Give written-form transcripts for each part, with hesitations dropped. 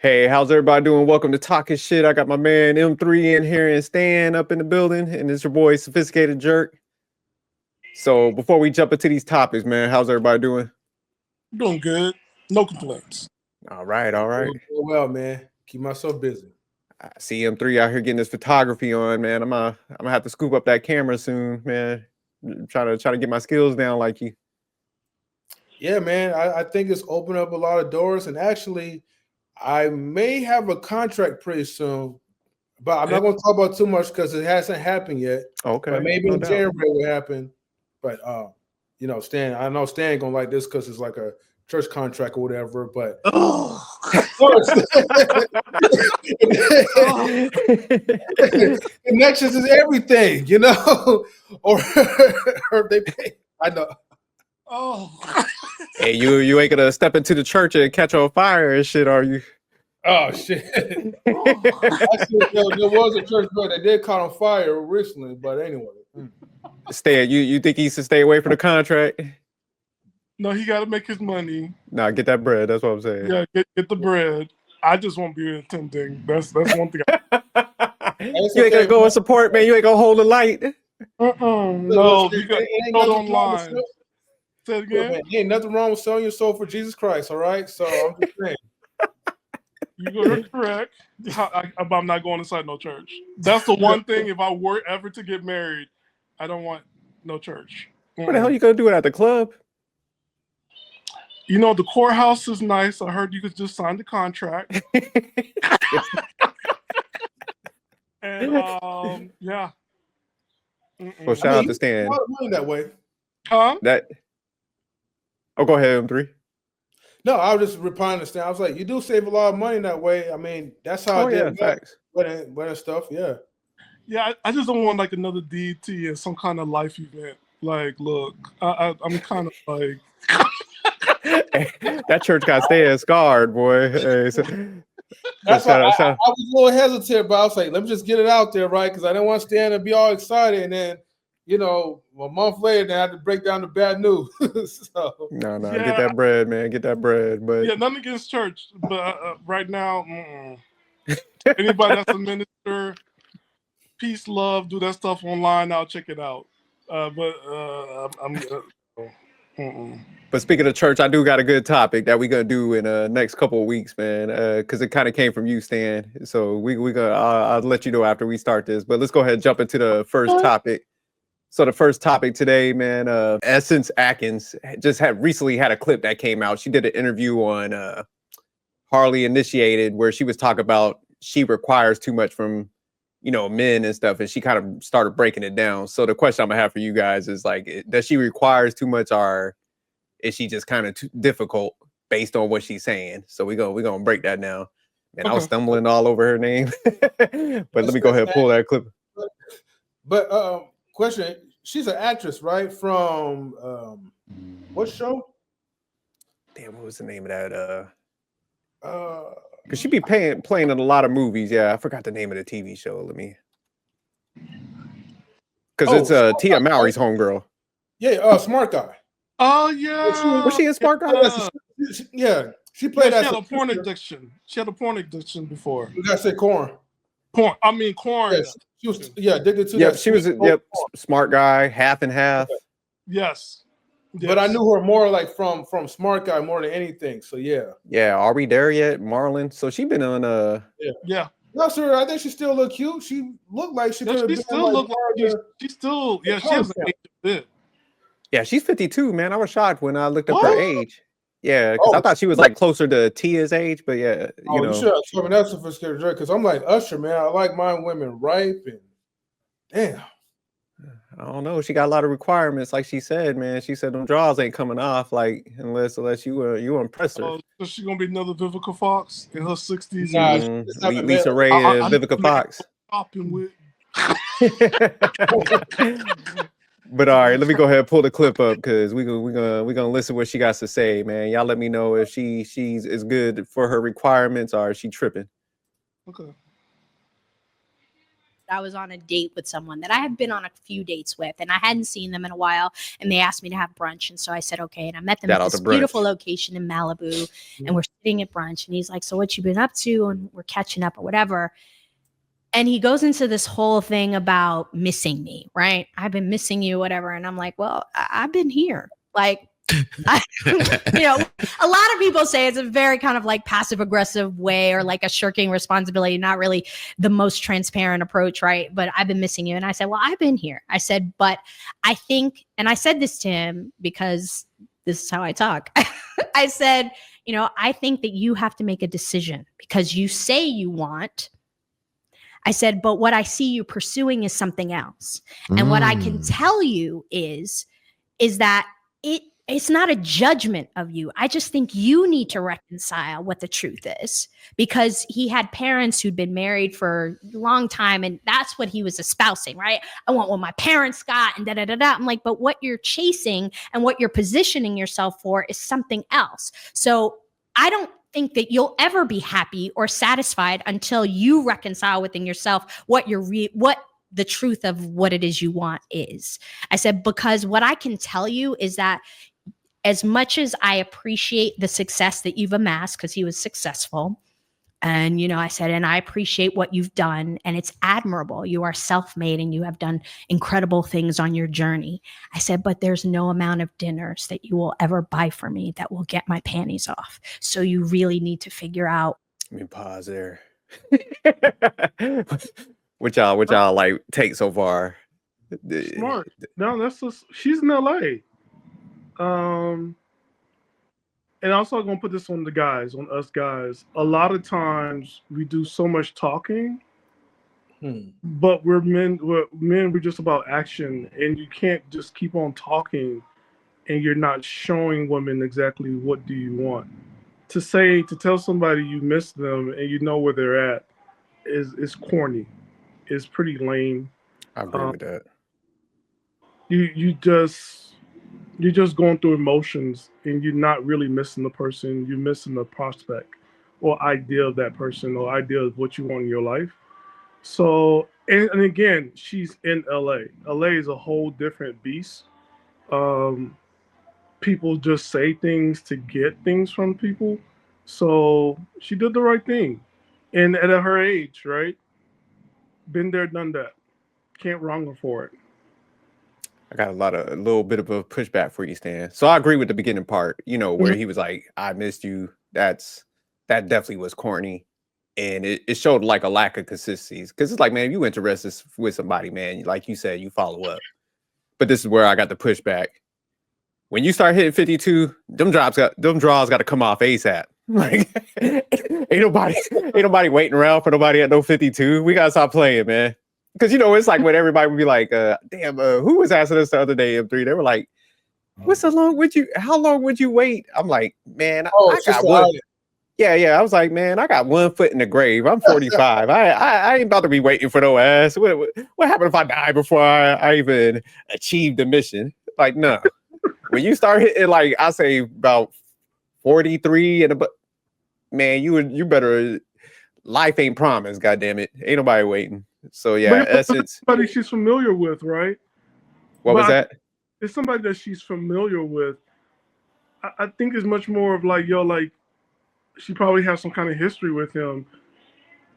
Hey, how's everybody doing? Welcome to Talking Shit. I got my man M3 in here and Stan up in the building, and it's your boy Sophisticated Jerk. So before we jump into these topics, man, how's everybody doing? Doing good. No complaints. All right, all right. Doing well, man. Keep myself busy. I see M3 out here getting his photography on, man. I'm gonna have to scoop up that camera soon, man. Trying to get my skills down like you. Yeah, man. I think it's opened up a lot of doors, and actually, I may have a contract pretty soon, but I'm not going to talk about too much because it hasn't happened yet. Okay, but maybe no in doubt. January it will happen. But Stan, I know Stan gonna like this because it's like a church contract or whatever. But connections is everything, or they pay. I know. Oh, Hey, you ain't gonna step into the church and catch on fire and shit, are you? Oh shit! Actually, there was a church but that did caught on fire recently, but anyway. Stan, you think he should stay away from the contract? no, he got to make his money. Nah, get that bread. That's what I'm saying. Yeah, get the bread. I just won't be attending. That's one thing. You ain't gonna go and support, man. You ain't gonna hold the light. No, you got to go online. Say it again. Man, ain't nothing wrong with selling your soul for Jesus Christ. All right, so I'm just saying. You're correct. I'm not going inside no church. That's the one thing. If I were ever to get married, I don't want no church. What the hell you gonna do it at the club? You know, the courthouse is nice. I heard you could just sign the contract. And yeah. Well, shout out to Stan. A lot of money that way. Huh? Oh, go ahead, M3. No, I was just replying to Stan. I was like, you do save a lot of money that way. I mean, that's how I did facts. Wedding stuff. Yeah. Yeah, I just don't want like another DT and some kind of life event. Like, look, I'm kind of like that church got Stan scarred, boy. Hey, that's why I was a little hesitant, but I was like, let me just get it out there, right? Because I didn't want Stan to be all excited, and then a month later, then I had to break down the bad news. So. No, get that bread, man. Get that bread. But yeah, nothing against church, but right now, anybody that's a minister, peace, love, do that stuff online. I'll check it out. But speaking of church, I do got a good topic that we're gonna do in the next couple of weeks, man. Because it kind of came from you, Stan. So we gonna I'll let you know after we start this. But let's go ahead and jump into the first topic. So the first topic today, man, Essence Atkins just recently had a clip that came out. She did an interview on Harley Initiated where she was talking about she requires too much from, men and stuff. And she kind of started breaking it down. So the question I'm gonna have for you guys is like, does she requires too much or is she just kind of too difficult based on what she's saying? So we're gonna break that down. Man, I was stumbling all over her name. But let me go ahead and pull that clip. But question, she's an actress, right? From what show? Damn, what was the name of that? Because she be playing in a lot of movies. Yeah, I forgot the name of the TV show. Let me. Because it's Tia Mowry's homegirl. Yeah, Smart Guy. Oh yeah. Was she a Smart Guy? Yeah, she played. She had a porn addiction. She had a porn addiction before. You gotta say corn. Corn. I mean corn. Yes. She was addicted to. Yep, she was. Smart Guy, half and half. Yes. But I knew her more like from Smart Guy more than anything. So yeah. Yeah, are we there yet, Marlon? So she been on Yeah. No, sir. I think she still look cute. She looked like she. She still look like she still. Yeah, she has an age a bit. Yeah, she's 52, man. I was shocked when I looked up her age. Yeah, because I thought she was like closer to Tia's age, but yeah, you should have told me that's Sophisticated Jerk because I'm like Usher, man. I like my women ripe and damn. I don't know. She got a lot of requirements, like she said, man. She said them draws ain't coming off, like unless you impress her. So she gonna be another Vivica Fox in her 60s. Lisa Ray and Vivica Fox. But all right, let me go ahead and pull the clip up because we're gonna listen what she got to say, man. Y'all let me know if she's as good for her requirements or is she tripping. Okay. I was on a date with someone that I had been on a few dates with, and I hadn't seen them in a while, and they asked me to have brunch. And so I said, okay. And I met them Shout at out this to brunch. beautiful location in Malibu, and we're sitting at brunch, and he's like, so what you been up to? And we're catching up or whatever. And he goes into this whole thing about missing me, right? I've been missing you, whatever. And I'm like, well, I've been here. Like, you know, a lot of people say it's a very kind of like passive aggressive way or like a shirking responsibility, not really the most transparent approach, right? But I've been missing you. And I said, well, I've been here. I said, but I think, and I said this to him because this is how I talk. I said, you know, I think that you have to make a decision because you say you want. I said, but what I see you pursuing is something else. And what I can tell you is that it's not a judgment of you. I just think you need to reconcile what the truth is, because he had parents who'd been married for a long time, and that's what he was espousing, right? I want what my parents got, and da-da-da-da. I'm like, but what you're chasing and what you're positioning yourself for is something else. So I don't think that you'll ever be happy or satisfied until you reconcile within yourself what the truth of what it is you want is. I said, because what I can tell you is that as much as I appreciate the success that you've amassed, because he was successful, and, you know, I said, and I appreciate what you've done, and it's admirable. You are self-made and you have done incredible things on your journey. I said, but there's no amount of dinners that you will ever buy for me that will get my panties off. So you really need to figure out. Let me pause there. What y'all like take so far? Smart. No, that's just, she's in LA. And also I'm gonna put this on us guys. A lot of times we do so much talking, but we're men, we're just about action, and you can't just keep on talking and you're not showing women exactly what do you want. To tell somebody you miss them and you know where they're at is corny. It's pretty lame. I agree with that. You're just going through emotions and you're not really missing the person. You're missing the prospect or idea of that person or idea of what you want in your life. So, and again, she's in LA. LA is a whole different beast. People just say things to get things from people. So she did the right thing. And at her age, right? Been there, done that. Can't wrong her for it. I got a little bit of a pushback for you, Stan. So I agree with the beginning part, you know, where he was like, I missed you. That definitely was corny. And it showed like a lack of consistency. Because it's like, man, if you interested with somebody, man, like you said, you follow up. But this is where I got the pushback. When you start hitting 52, them draws got to come off ASAP. Like ain't nobody waiting around for nobody at no 52. We gotta stop playing, man. Because, you know, it's like when everybody would be like, damn, who was asking us the other day, M3? They were like, how long would you wait? I'm like, man, I got one. Yeah. I was like, man, I got 1 foot in the grave. I'm 45. I ain't about to be waiting for no ass. What happened if I die before I even achieve the mission? Like, no. When you start hitting, like, I say about 43 and man, you better, life ain't promised, goddamn it. Ain't nobody waiting. So yeah, Essence. Somebody she's familiar with, right? What was that? It's somebody that she's familiar with. I think it's much more of like, like she probably has some kind of history with him,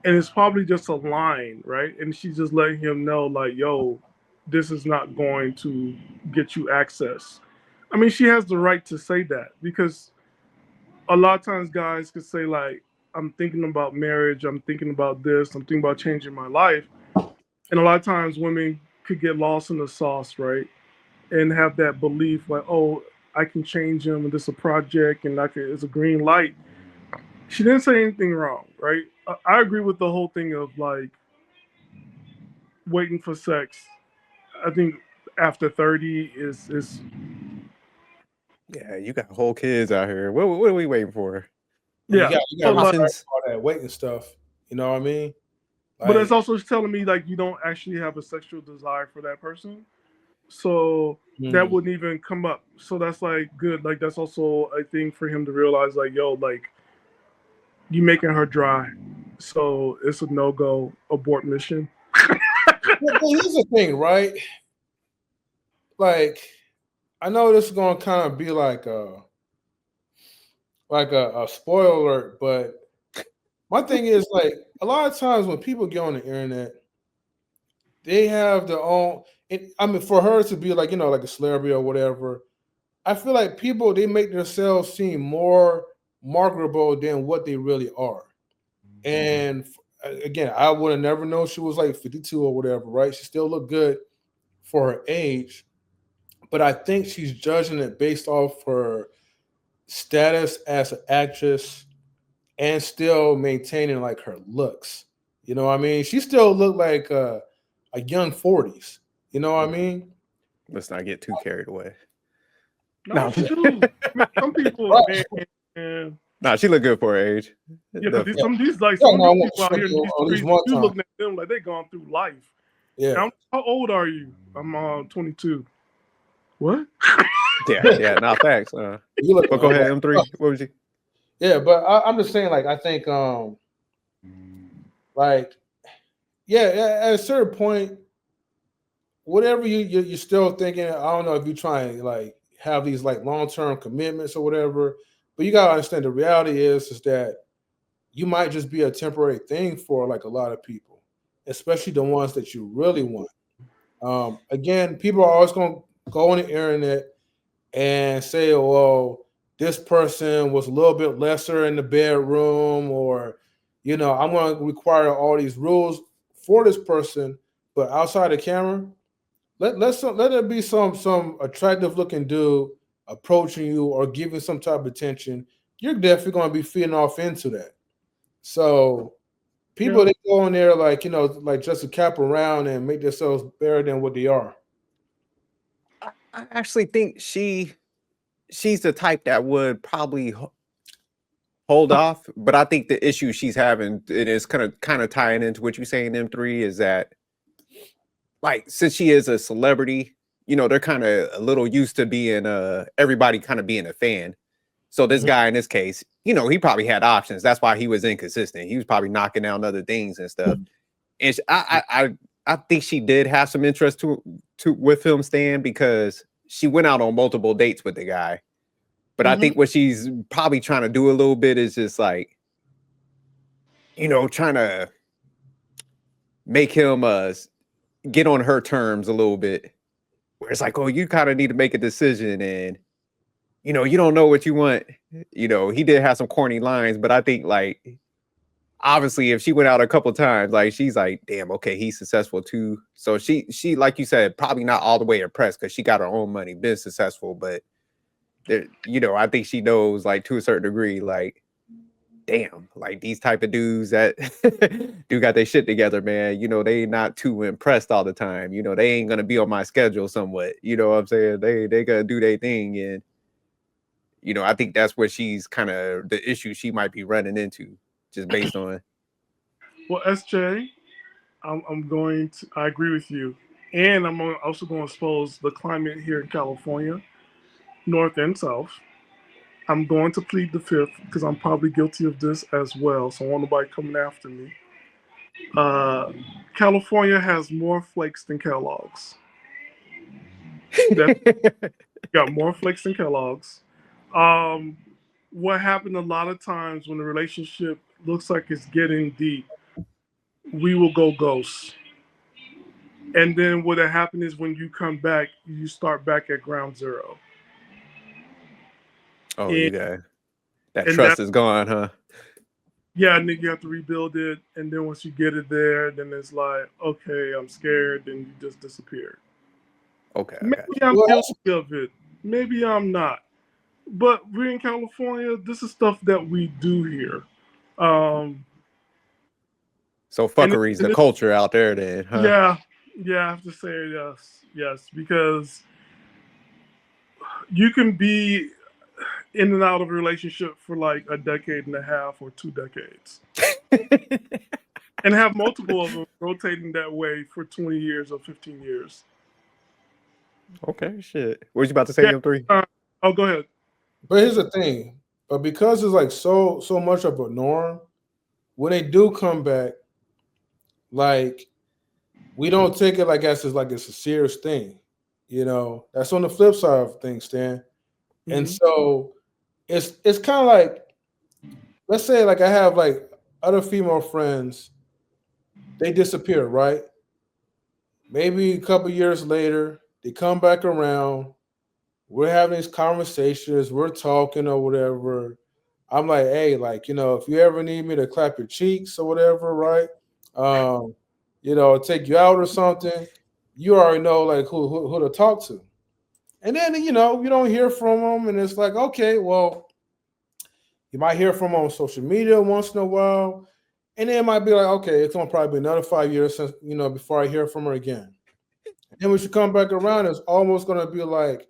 and it's probably just a line, right? And she's just letting him know, like, yo, this is not going to get you access. I mean, she has the right to say that, because a lot of times guys could say, like, I'm thinking about marriage, I'm thinking about this, I'm thinking about changing my life. And a lot of times women could get lost in the sauce, right? And have that belief like, oh, I can change him and this is a project and it's a green light. She didn't say anything wrong, right? I agree with the whole thing of like waiting for sex. I think after 30 is yeah, you got whole kids out here. What are we waiting for? Yeah, you got all that waiting stuff. You know what I mean? Like, but it's also telling me like you don't actually have a sexual desire for that person, so that wouldn't even come up. So that's like good. Like that's also a thing for him to realize. Like, yo, like you making her dry, so it's a no-go, abort mission. here's the thing, right? Like, I know this is gonna kind of be like a spoiler alert, but my thing is like a lot of times when people get on the internet, they have their own. I mean, for her to be like like a celebrity or whatever, I feel like people they make themselves seem more marketable than what they really are. And again, I would have never known she was like 52 or whatever, right? She still looked good for her age, but I think she's judging it based off her status as an actress and still maintaining like her looks. You know what I mean? She still looked like a young 40s. You know what I mean? Let's not get too carried away. No, she do. I mean, some people, man. Nah, she look good for her age. Yeah, because some of these people out here in these streets, you looking at them like they gone through life. Yeah. How old are you? I'm 22. What? Yeah. Nah, thanks. You look. Go ahead, M3. What was you? Yeah, but I'm just saying, like, I think, like, yeah, at a certain point, whatever you're still thinking. I don't know if you're trying to like have these like long-term commitments or whatever, but you gotta understand the reality is that you might just be a temporary thing for like a lot of people, especially the ones that you really want. Again, people are always gonna go on the internet and say, oh, well, this person was a little bit lesser in the bedroom, or I'm going to require all these rules for this person, but outside the camera, let it be some attractive looking dude approaching you or giving some type of attention. You're definitely going to be feeding off into that. So people they go in there like like just to cap around and make themselves better than what they are. I actually think she's the type that would probably hold off, but I think the issue she's having, it is kind of tying into what you're saying, M3, is that like since she is a celebrity, they're kind of a little used to being everybody kind of being a fan. So this guy in this case, he probably had options. That's why he was inconsistent. He was probably knocking down other things and stuff. And I think she did have some interest to with him, Stan, because she went out on multiple dates with the guy. But I think what she's probably trying to do a little bit is just like, trying to make him get on her terms a little bit. Where it's like, oh, you kind of need to make a decision, and you don't know what you want. He did have some corny lines, but I think like obviously if she went out a couple times, like she's like, damn, okay, he's successful too. So she like you said, probably not all the way impressed because she got her own money, been successful, but I think she knows like to a certain degree, like, damn, like these type of dudes that do got their shit together, man. They not too impressed all the time. They ain't gonna be on my schedule somewhat. You know what I'm saying? They gonna do their thing, and I think that's what she's kind of the issue she might be running into, just based on. Well, SJ, I agree with you, and I'm also going to expose the climate here in California, North and South. I'm going to plead the fifth because I'm probably guilty of this as well. So I want nobody coming after me. California has more flakes than Kellogg's. Got more flakes than Kellogg's. What happened a lot of times when the relationship looks like it's getting deep, we will go ghost. And then what happened is when you come back, you start back at ground zero. Oh, that trust is gone, huh? Yeah, and then you have to rebuild it. And then once you get it there, then it's like, okay, I'm scared. Then you just disappear. Okay. Maybe I'm guilty of it. Maybe I'm not. But we're in California. This is stuff that we do here. So fuckery's the culture out there then, huh? Yeah, I have to say yes, because you can be in and out of a relationship for like a decade and a half or 2 decades. And have multiple of them rotating that way for 20 years or 15 years. Okay, shit. What was you about to say, M3? Go ahead. But here's the thing. But because it's like so much of a norm, when they do come back, like we don't take it like it's a serious thing. You know, that's on the flip side of things, Stan. And so it's kind of like, let's say like I have like other female friends, they disappear, right? Maybe a couple years later, they come back around. We're having these conversations, we're talking or whatever. I'm like, hey, like, if you ever need me to clap your cheeks or whatever, right? Take you out or something, you already know like who to talk to. And then, you don't hear from them, and it's like, okay, well, you might hear from them on social media once in a while. And then it might be like, okay, it's gonna probably be another 5 years since, before I hear from her again. And then when she come back around, it's almost gonna be like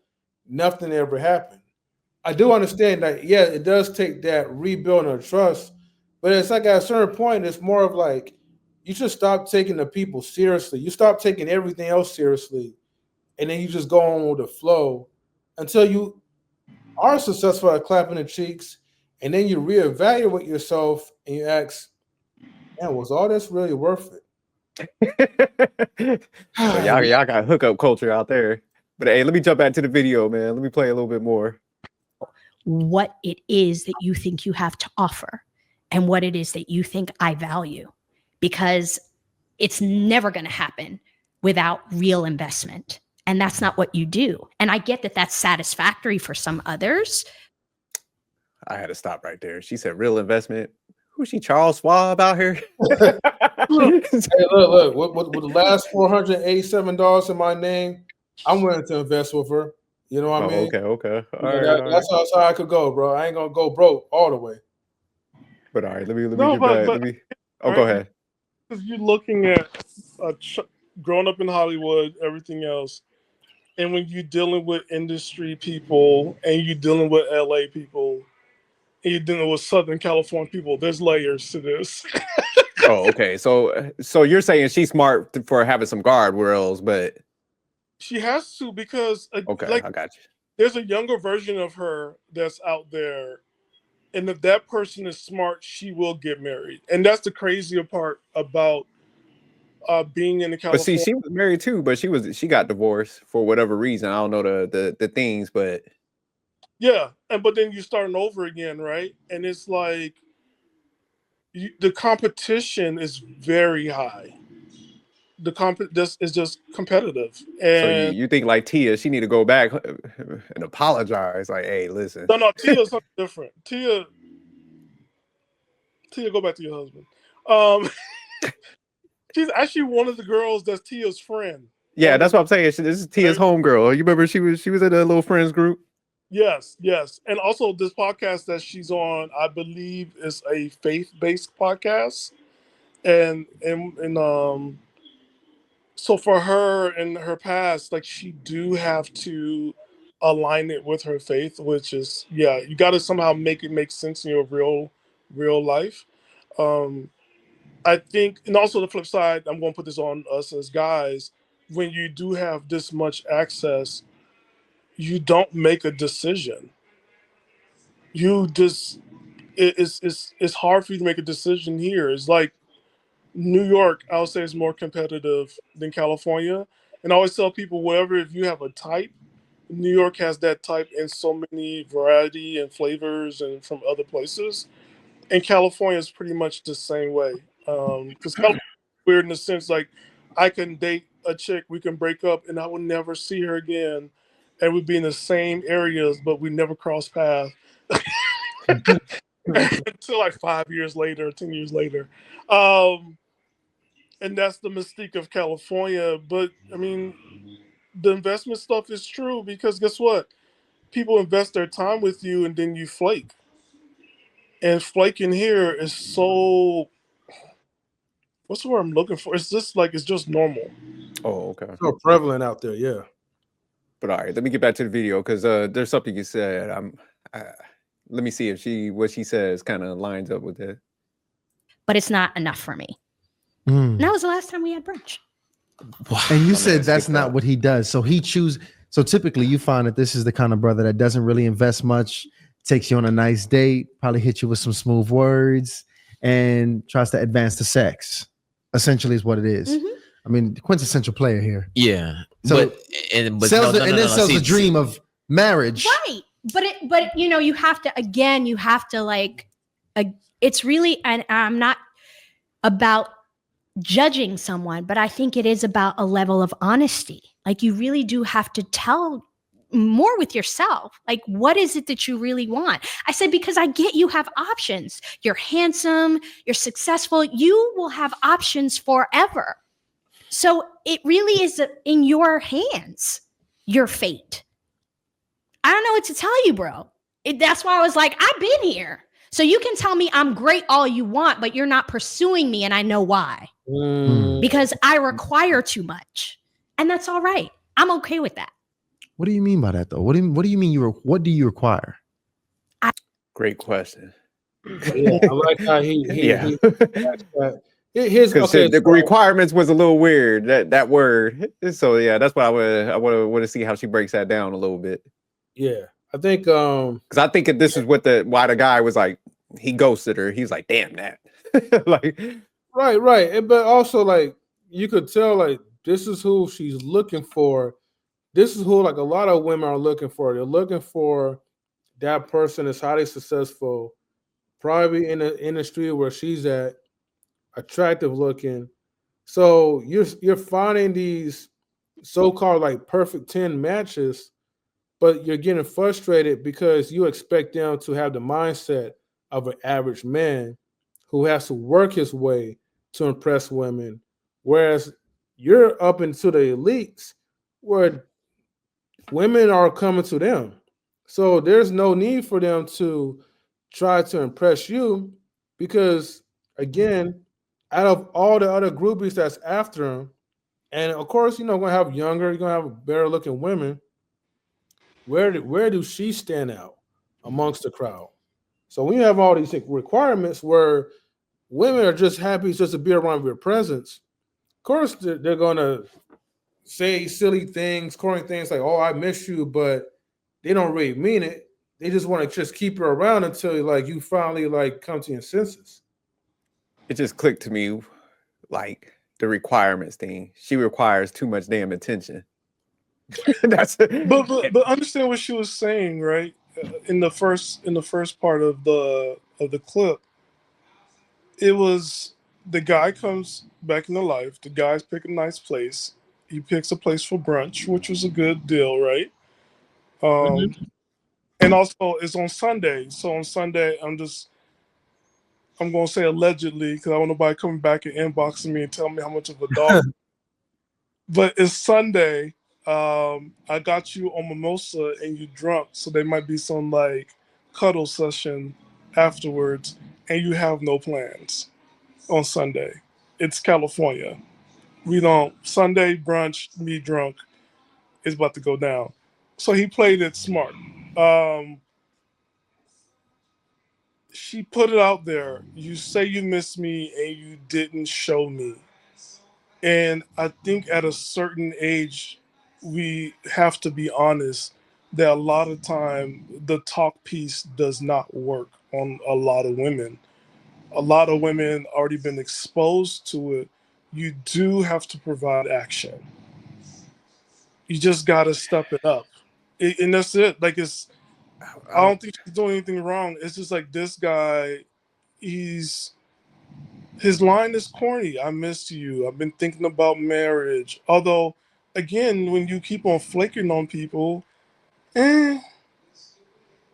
nothing ever happened. I do understand that, yeah, it does take that rebuilding of trust, but it's like at a certain point, it's more of like you should stop taking the people seriously. You stop taking everything else seriously, and then you just go on with the flow until you are successful at clapping the cheeks, and then you reevaluate yourself and you ask, man, was all this really worth it? So y'all got hookup culture out there. But hey, let me jump back to the video, man. Let me play a little bit more. What it is that you think you have to offer and what it is that you think I value, because it's never going to happen without real investment. And that's not what you do. And I get that that's satisfactory for some others. I had to stop right there. She said real investment. Who's she, Charles Schwab out here? Hey, look, with the last $487 in my name, I'm willing to invest with her. You know what I mean? Okay. That's how I could go, bro. I ain't gonna go broke all the way. But all right, let me get back. Go ahead. Because you're looking at growing up in Hollywood, everything else, and when you're dealing with industry people and you're dealing with LA people and you're dealing with Southern California people, there's layers to this. Oh, okay. So you're saying she's smart for having some guardrails, but she has to, because okay, like, I got you. There's a younger version of her that's out there, and if that person is smart, she will get married. And that's the crazier part about being in the California. But see, she was married too, but she got divorced for whatever reason. I don't know the things, but yeah. But then you're starting over again, right? And it's like the competition is very high. This is just competitive. And so you think like Tia, she need to go back and apologize? Like, hey, listen. No, Tia's something different. Tia, go back to your husband. She's actually one of the girls that's Tia's friend. Yeah, that's what I'm saying. This is Tia's homegirl. You remember she was in a little friends group? Yes. And also this podcast that she's on, I believe, is a faith-based podcast. And so for her in her past, like, she do have to align it with her faith, which is, yeah, you got to somehow make it make sense in your real life. I think, and also the flip side, I'm going to put this on us as guys, when you do have this much access, you don't make a decision. You just, it's hard for you to make a decision here. It's like New York, I would say, is more competitive than California. And I always tell people, whatever, if you have a type, New York has that type in so many variety and flavors and from other places. And California is pretty much the same way. Because California is weird in the sense, like, I can date a chick, we can break up, and I would never see her again. And we'd be in the same areas, but we never cross paths. Until like 5 years later, 10 years later. And that's the mystique of California. But I mean, the investment stuff is true, because guess what? People invest their time with you and then you flake. And flaking here is so, what's the word I'm looking for? It's just like, it's just normal. Oh, okay. So prevalent out there, yeah. But all right, let me get back to the video, because there's something you said. Let me see if what she says kind of lines up with it. But it's not enough for me. And that was the last time we had brunch. Wow. And you said that's not what he does. So so typically you find that this is the kind of brother that doesn't really invest much, takes you on a nice date, probably hit you with some smooth words, and tries to advance the sex, essentially is what it is. Mm-hmm. I mean, quintessential player here. Yeah. So but sells sells the dream of marriage. Right. But you know, you have to like, it's really, and I'm not about judging someone, but I think it is about a level of honesty. Like you really do have to tell more with yourself. Like, what is it that you really want? I said, because I get you have options. You're handsome, you're successful, you will have options forever. So it really is in your hands, your fate. I don't know what to tell you, bro. That's why I was like, I've been here. So you can tell me I'm great all you want, but you're not pursuing me, and I know why. Because I require too much. And that's all right. I'm okay with that. What do you mean by that, though? What do you mean what do you require? Great question. Yeah, I like how he here's okay. The requirements was a little weird, that word. So yeah, that's why I want to see how she breaks that down a little bit. Yeah, I think because I think this is why the guy was like, he ghosted her. He's like, damn that. Like right. But also like you could tell like this is who she's looking for. This is who like a lot of women are looking for. They're looking for that person that's highly successful, probably in the industry where she's at, attractive looking. So you're finding these so-called like perfect 10 matches, but you're getting frustrated because you expect them to have the mindset of an average man who has to work his way to impress women, whereas you're up into the elites where women are coming to them. So there's no need for them to try to impress you because, again, out of all the other groupies that's after them, and of course, you're going to have younger, you're going to have better looking women. Where do she stand out amongst the crowd? So when you have all these requirements where women are just happy just to be around your presence, of course they're going to say silly things, corny things like, oh, I miss you, but they don't really mean it. They just want to just keep you around until like you finally like come to your senses. It just clicked to me like the requirements thing. She requires too much damn attention. That's it. But understand what she was saying, right? In the first part of the clip, it was the guy comes back into life. The guy's picking a nice place. He picks a place for brunch, which was a good deal, right? And also it's on Sunday. So on Sunday, I'm gonna say allegedly because I don't want nobody coming back and inboxing me and telling me how much of a dog. But it's Sunday. I got you on mimosa and you drunk, so there might be some like cuddle session afterwards, and you have no plans on Sunday. It's California. We don't Sunday brunch, me drunk is about to go down. So he played it smart. She put it out there. You say you miss me and you didn't show me. And I think at a certain age, we have to be honest that a lot of time the talk piece does not work on a lot of women. A lot of women already been exposed to it. You do have to provide action. You just got to step it up. And that's it. Like I don't think she's doing anything wrong. It's just like this guy, his line is corny. I miss you. I've been thinking about marriage. Although, again, when you keep on flaking on people, and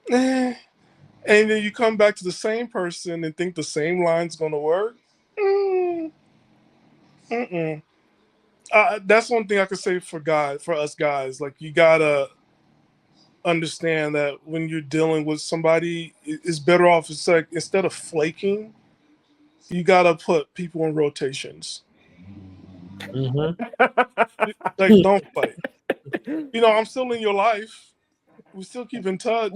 then you come back to the same person and think the same line's gonna work. That's one thing I could say for us guys. Like you gotta understand that when you're dealing with somebody, it's better off. It's like instead of flaking, you gotta put people in rotations. Like don't fight. I'm still in your life. We still keep in touch.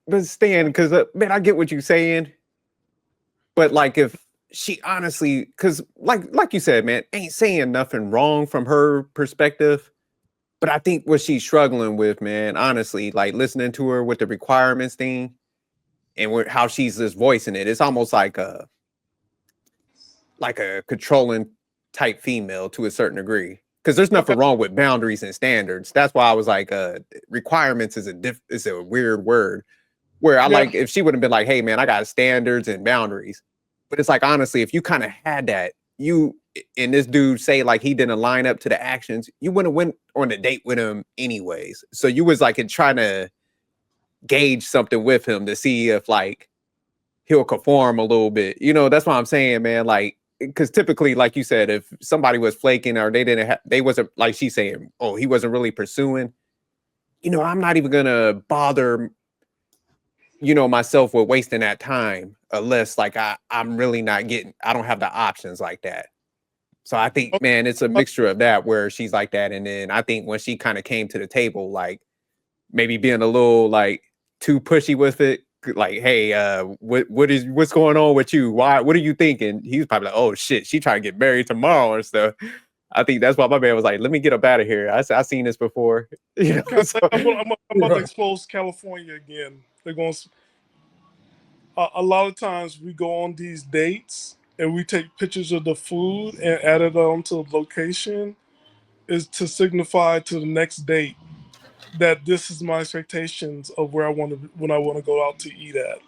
But Stan, because man, I get what you're saying. But like if she honestly, because like you said, man, ain't saying nothing wrong from her perspective. But I think what she's struggling with, man, honestly, like listening to her with the requirements thing and how she's just voicing it, it's almost like a controlling type female to a certain degree. Because there's nothing wrong with boundaries and standards. That's why I was like, requirements is a weird word. Where I like if she would have been like, hey man, I got standards and boundaries. But it's like honestly, if you kind of had that, you and this dude say like he didn't line up to the actions, you wouldn't have went on a date with him anyways. So you was like trying to gauge something with him to see if like he'll conform a little bit. You know, that's what I'm saying, man. Like, because typically, like you said, if somebody was flaking or they wasn't like she's saying, oh, he wasn't really pursuing, you know, I'm not even gonna bother, you know, myself with wasting that time unless like I'm really not getting, I don't have the options like that. So I think, man, it's a mixture of that where she's like that. And then I think when she kind of came to the table, like maybe being a little like too pushy with it, like, hey, what's going on with you? What are you thinking? He's probably like, oh shit, she trying to get married tomorrow and stuff. I think that's why my man was like, let me get up out of here. I seen this before. You know, so. I'm about to expose California again. They're going. A lot of times we go on these dates and we take pictures of the food and add it onto the location, is to signify to the next date that this is my expectations of where I want to when I want to go out to eat at.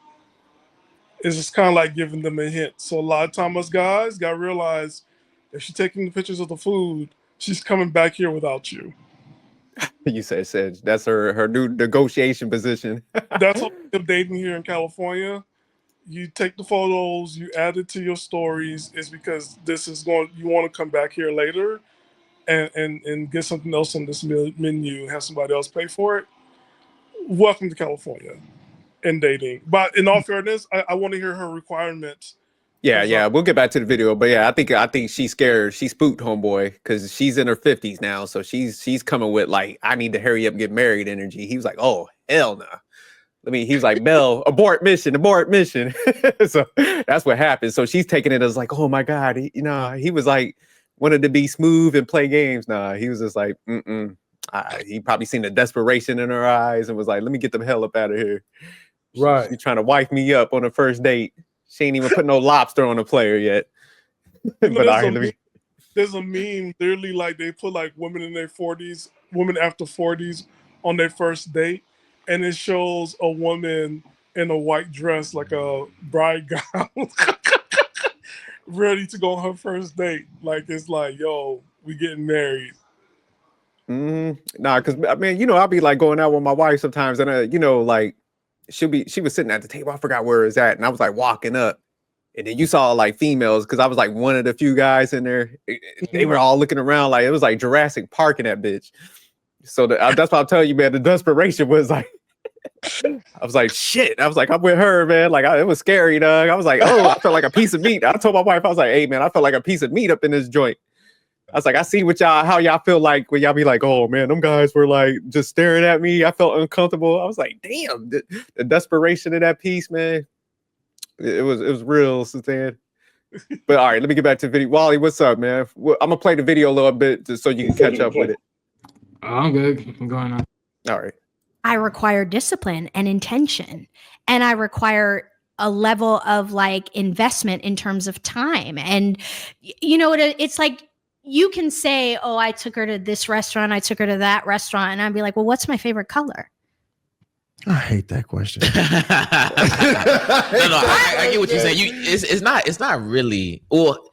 It's just kind of like giving them a hint. So a lot of time us guys got to realize if she's taking the pictures of the food, she's coming back here without you. You said that's her new negotiation position. That's what I'm dating here in California. You take the photos, you add it to your stories. It's because this is going. You want to come back here later, and get something else on this menu and have somebody else pay for it. Welcome to California and dating. But in all fairness, I want to hear her requirements. Yeah, we'll get back to the video, but yeah, I think she's scared. She spooked homeboy because she's in her 50s now, so she's coming with like, I need to hurry up and get married energy. He was like, oh hell no. He was like, Mel, abort mission. So that's what happened. So she's taking it as like, oh my God, he was like, wanted to be smooth and play games. Nah, he was just like, he probably seen the desperation in her eyes and was like, let me get the hell up out of here. Right. She's trying to wife me up on the first date. She ain't even put no lobster on the player yet. But there's a meme, literally like they put like women in their 40s, women after 40s on their first date. And it shows a woman in a white dress, like a bride gown, ready to go on her first date. Like, it's like, yo, we getting married. Nah, because I mean, I'll be like going out with my wife sometimes, and like she was sitting at the table. I forgot where it's at, and I was like walking up, and then you saw like females because I was like one of the few guys in there. They were all looking around like it was like Jurassic Park in that bitch. So that's why I'll tell you, man, the desperation was like, I was like, shit. I was like, I'm with her, man. Like, it was scary, dog. I was like, oh, I felt like a piece of meat. I told my wife, I was like, hey, man, I felt like a piece of meat up in this joint. I was like, I see how y'all feel like when y'all be like, oh, man, them guys were like just staring at me. I felt uncomfortable. I was like, damn, the desperation of that piece, man. It was real, Suzanne. But all right, let me get back to the video. Wally, what's up, man? I'm going to play the video a little bit just so you can catch up with it. I'm good. I'm going on. All right. I require discipline and intention, and I require a level of like investment in terms of time. And it's like you can say, oh, I took her to this restaurant, I took her to that restaurant, and I'd be like, well, what's my favorite color? I hate that question. No, I get what you're saying. It's not really. Well,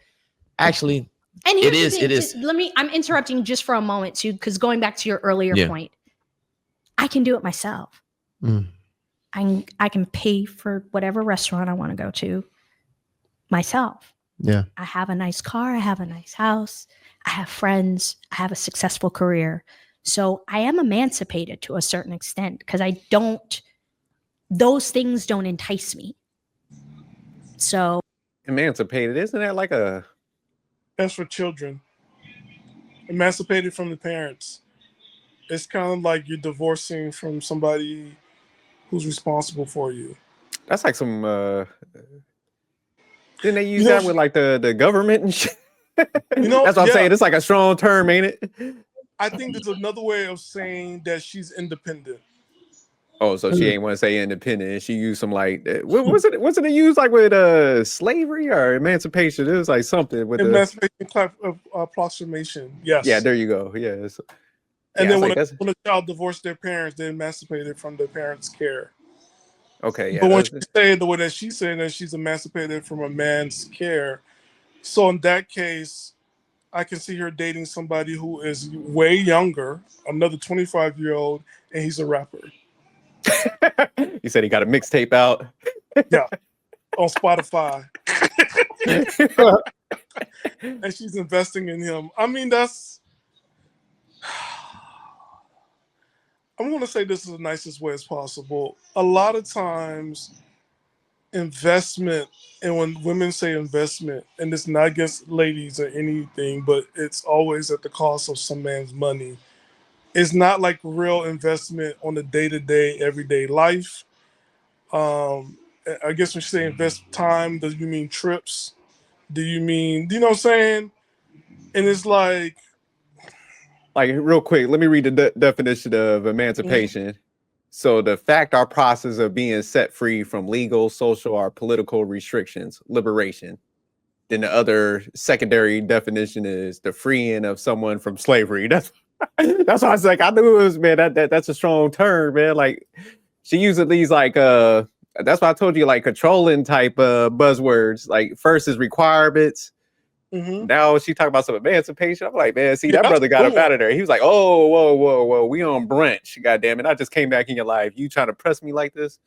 actually, and it is. I'm interrupting just for a moment too, because going back to your earlier point, I can do it myself. I can pay for whatever restaurant I want to go to myself. Yeah. I have a nice car. I have a nice house. I have friends. I have a successful career. So I am emancipated to a certain extent because those things don't entice me. So. Emancipated, isn't that like a. That's for children. Emancipated from the parents. It's kind of like you're divorcing from somebody who's responsible for you. That's like some. Didn't they use that with like the government and shit? That's what I'm saying. It's like a strong term, ain't it? I think there's another way of saying that she's independent. Oh, so she ain't want to say independent. She used some like what was it? Wasn't it used like with slavery or emancipation? It was like something with the Emancipation type of approximation. Yes. yeah. There you go. Yeah. And Yeah, I then was like, that's when a child divorced their parents, they emancipated from their parents' care. okay. Yeah, But when she said the way that she's saying that she's emancipated from a man's care, so in that case, I can see her dating somebody who is way younger, another 25-year-old, and he's a rapper. He said he got a mixtape out. Yeah, on Spotify. And she's investing in him. I mean, I'm going to say this is the nicest way as possible. A lot of times, investment, and when women say investment, and it's not against ladies or anything, but it's always at the cost of some man's money. It's not like real investment on the day-to-day, everyday life. I guess when you say invest time, do you mean trips? Do you mean, you know what I'm saying? And it's like Real quick, let me read the definition of emancipation. So the fact or process of being set free from legal, social, or political restrictions, liberation. Then the other secondary definition is the freeing of someone from slavery. That's why I was like, I knew it was, man, that's a strong term, man. Like she uses these like that's why I told you like controlling type buzzwords. Like first is requirements. Now she talking about some emancipation. I'm like, man, see, that brother got up out of there. He was like, oh, whoa, we on brunch. God damn it. I just came back in your life. You trying to press me like this?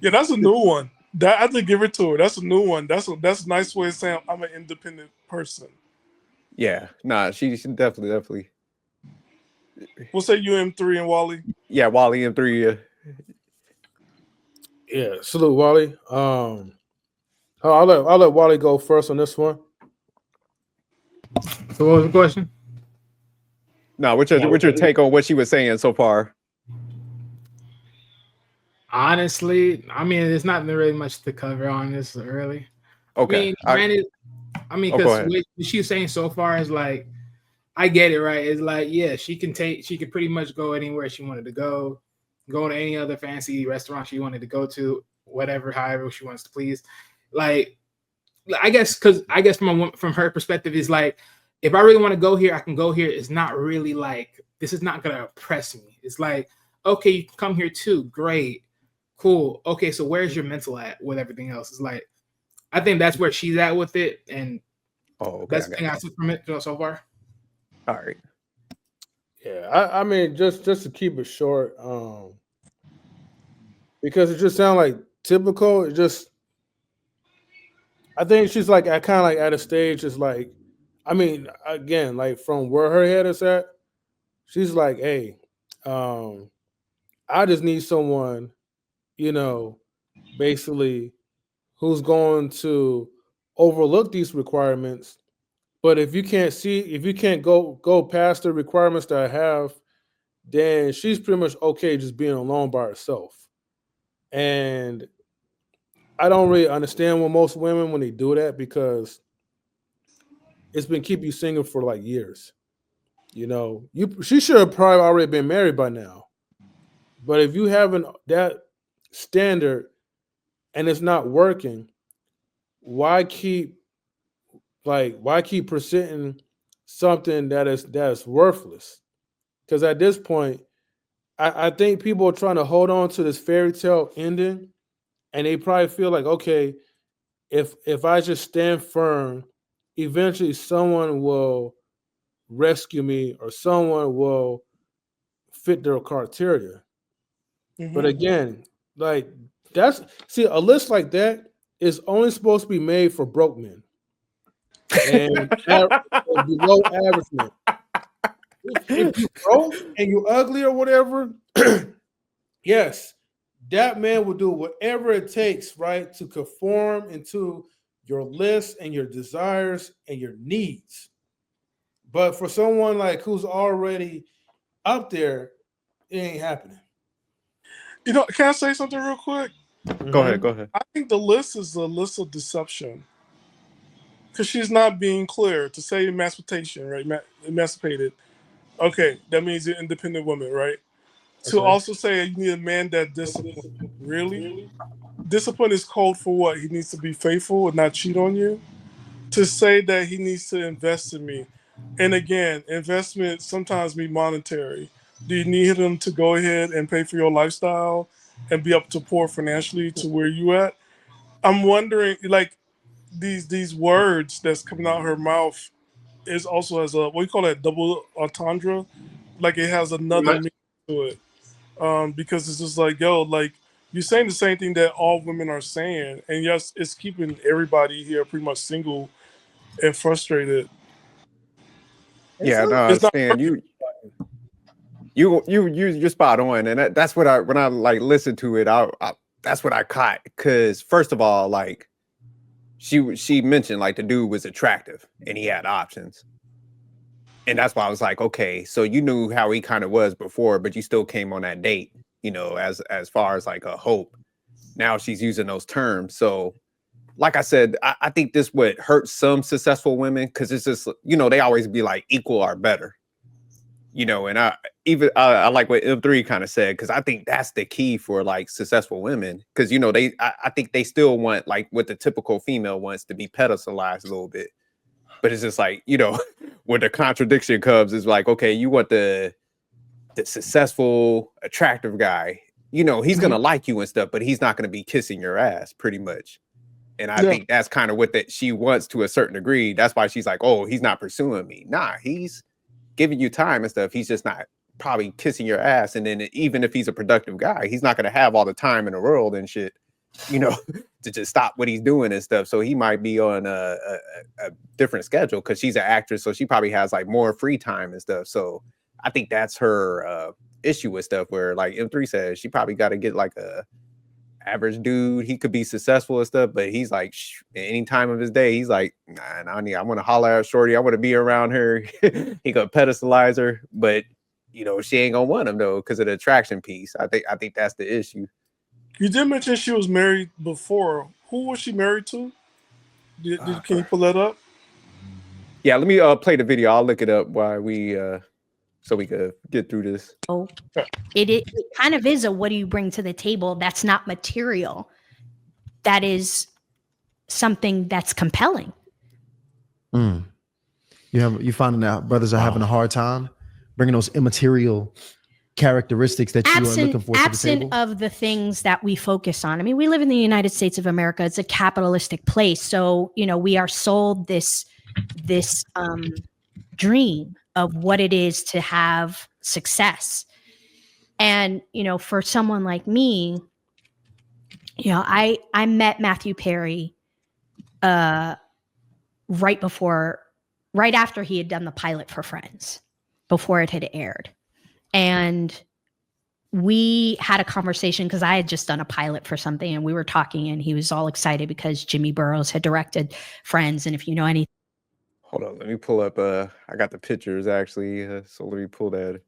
Yeah, that's a new one. That I have to give it to her. That's a new one. That's a nice way of saying I'm an independent person. Yeah, nah, she definitely. We'll say UM3 and Wally. Yeah, Wally M3. Yeah, salute Wally. I'll let Wally go first on this one. So what was the question? No, what's your take on what she was saying so far? Honestly, I mean, there's not really much to cover on this early. Okay. I mean, because what she's saying so far is like, I get it, right? It's like, yeah, she could pretty much go anywhere she wanted to go to any other fancy restaurant she wanted to go to, whatever, however she wants to please. Like, I guess from her perspective is like, if I really want to go here, I can go here. It's not really like, this is not gonna oppress me. It's like, okay, you can come here too. Great, cool. Okay, so where's your mental at with everything else? It's like, I think that's where she's at with it, and that's the thing I took from it so far. All right. Yeah, I mean, just to keep it short, because it just sounds like typical. It just, I think she's like kind of like at a stage. Is like, I mean, again, like from where her head is at, she's like, hey, I just need someone, basically who's going to overlook these requirements. But if you can't go past the requirements that I have, then she's pretty much okay just being alone by herself. And I don't really understand with most women when they do that, because it's been keep you single for like years. She should have probably already been married by now. But if you haven't that standard and it's not working, why keep presenting something that is worthless? Because at this point, I think people are trying to hold on to this fairy tale ending, and they probably feel like, okay, if I just stand firm, eventually someone will rescue me or someone will fit their criteria. But again, like a list like that is only supposed to be made for broke men and below average men. If you broke and you ugly or whatever, yes, that man will do whatever it takes, right, to conform into your list and your desires and your needs. But for someone like who's already up there, it ain't happening. Can I say something real quick? Go ahead. I think the list is a list of deception, because she's not being clear. To say emancipation, right? Emancipated. Okay, that means you're an independent woman, right? to also say you need a man that discipline. Really, discipline is code for what? He needs to be faithful and not cheat on you. To say that he needs to invest in me, and again, investment sometimes be monetary. Do you need him to go ahead and pay for your lifestyle and be up to poor financially to where you at? I'm wondering, like these words that's coming out her mouth is also as a what you call that double entendre, like it has another meaning to it. Because it's just like, yo, like you're saying the same thing that all women are saying, and yes, it's keeping everybody here pretty much single and frustrated. Yeah, no, It's not Stan, working. you're spot on, and that's what I when I like listened to it, I that's what I caught. Because first of all, like she mentioned like the dude was attractive and he had options, and that's why I was like, okay, so you knew how he kind of was before, but you still came on that date, you know, as far as like a hope. Now she's using those terms, so like I said, I think this would hurt some successful women because it's just, you know, they always be like equal or better, you know, and I like what M3 kind of said, because I think that's the key for like successful women, because, you know, I think they still want like what the typical female wants to be pedestalized a little bit. But it's just like, you know, where the contradiction comes is like, okay, you want the successful, attractive guy, you know, he's going to like you and stuff, but he's not going to be kissing your ass pretty much. And I think that's kind of what that she wants to a certain degree. That's why she's like, oh, he's not pursuing me. Nah, he's giving you time and stuff. He's just not probably kissing your ass. And then even if he's a productive guy, he's not going to have all the time in the world and shit, you know, to just stop what he's doing and stuff. So he might be on a different schedule because she's an actress. So she probably has like more free time and stuff. So I think that's her issue with stuff, where like M3 says, she probably got to get like a average dude. He could be successful and stuff, but he's like, any time of his day, he's like, nah, I want to holler at shorty. I want to be around her. He gonna pedestalize her, but you know, she ain't gonna want him though because of the attraction piece. I think that's the issue. You did mention she was married before. Who was she married to? Can you pull that up? Yeah, let me play the video. I'll look it up while we so we could get through this. Oh, it kind of is a what do you bring to the table that's not material. That is something that's compelling. You finding out brothers are having a hard time bringing those immaterial characteristics that you are looking for to the table? Absent of the things that we focus on. I mean, we live in the United States of America. It's a capitalistic place. So, you know, we are sold this dream of what it is to have success. And, you know, for someone like me, you know, I met Matthew Perry right after he had done the pilot for Friends, before it had aired. And we had a conversation because I had just done a pilot for something, and we were talking, and he was all excited because Jimmy Burrows had directed Friends. And if you know anything. Hold on, let me pull up. I got the pictures actually, so let me pull that.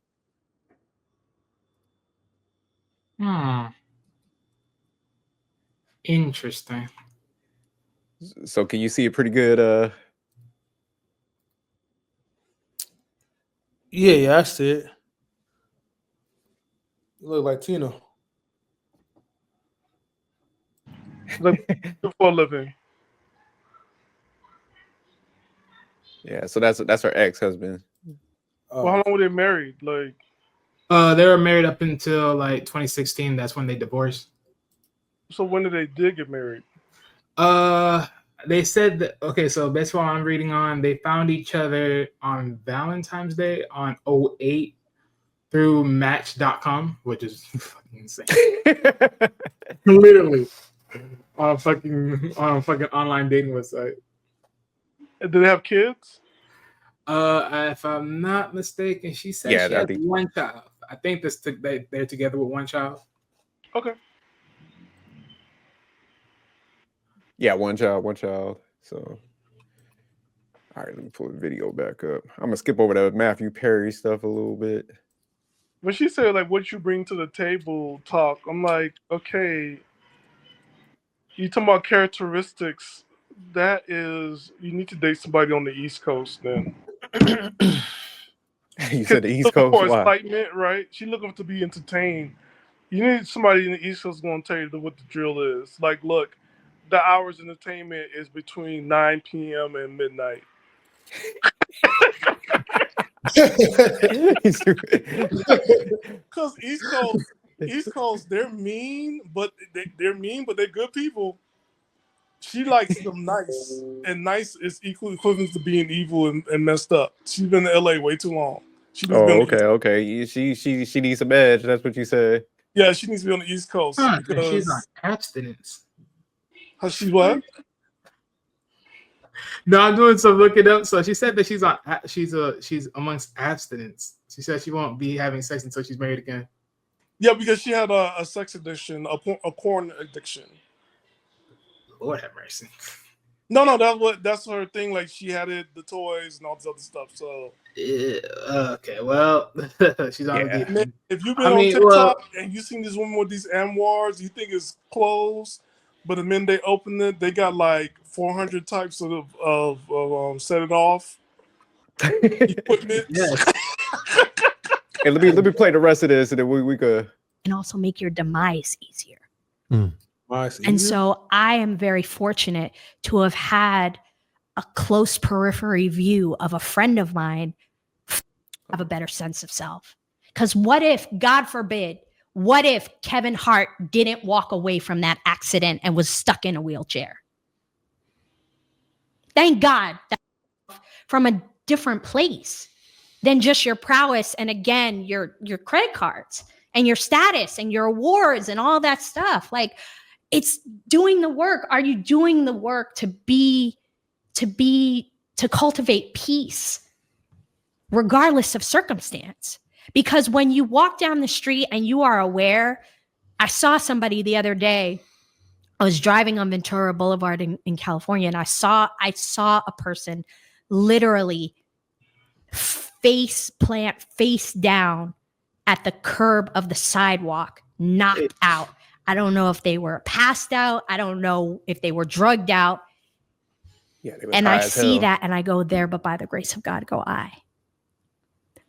Interesting. So can you see it pretty good? Yeah, I see it. You look like Tina. For a living. Yeah, so that's her ex-husband. Well, how long were they married? Like, they were married up until like 2016. That's when they divorced. So when did they get married? They said that, okay, so that's what I'm reading on. They found each other on Valentine's Day on 2008 through Match.com, which is fucking insane. Literally on a fucking online dating website. And did they have kids? If I'm not mistaken, she said she had one child. I think they're together with one child. Okay. Yeah, one child. So, all right, let me pull the video back up. I'm gonna skip over the Matthew Perry stuff a little bit. When she said like what you bring to the table talk, I'm like, okay, you talking about characteristics. That is, you need to date somebody on the East Coast then. You said the East Looking Coast. for Why? excitement, right? She's looking to be entertained. You need somebody in the East Coast going to tell you what the drill is. Like, look, the hours entertainment is between 9 p.m. and midnight. Because East Coast, they're mean, but they're good people. She likes them nice, and nice is equal equivalent to being evil and messed up. She's been to LA way too long. She needs to be on the okay. She needs some edge. That's what you said. Yeah, she needs to be on the East Coast because she's on abstinence. How she what? No, I'm doing some looking up. So she said that she's amongst abstinence. She said she won't be having sex until she's married again. Yeah, because she had a sex addiction, a porn addiction. Lord have mercy. No, that's her thing. Like she had the toys and all this other stuff. So okay, well, she's on the deep end. If you've been on TikTok and you seen this woman with these Amwars, you think it's closed, but the minute they open it, they got like 400 types of set it off equipment. Yes. Hey, let me play the rest of this, and then we could. And also make your demise easier. Nice. And so I am very fortunate to have had a close periphery view of a friend of mine have a better sense of self. Because what if, God forbid, what if Kevin Hart didn't walk away from that accident and was stuck in a wheelchair? Thank God that from a different place than just your prowess and again your credit cards and your status and your awards and all that stuff. Like, it's doing the work. Are you doing the work to cultivate peace regardless of circumstance? Because when you walk down the street and you are aware, I saw somebody the other day. I was driving on Ventura Boulevard in California, and I saw a person literally face down at the curb of the sidewalk, knocked out. I don't know if they were passed out. I don't know if they were drugged out. Yeah, and I see that and I go, there, but by the grace of God go I.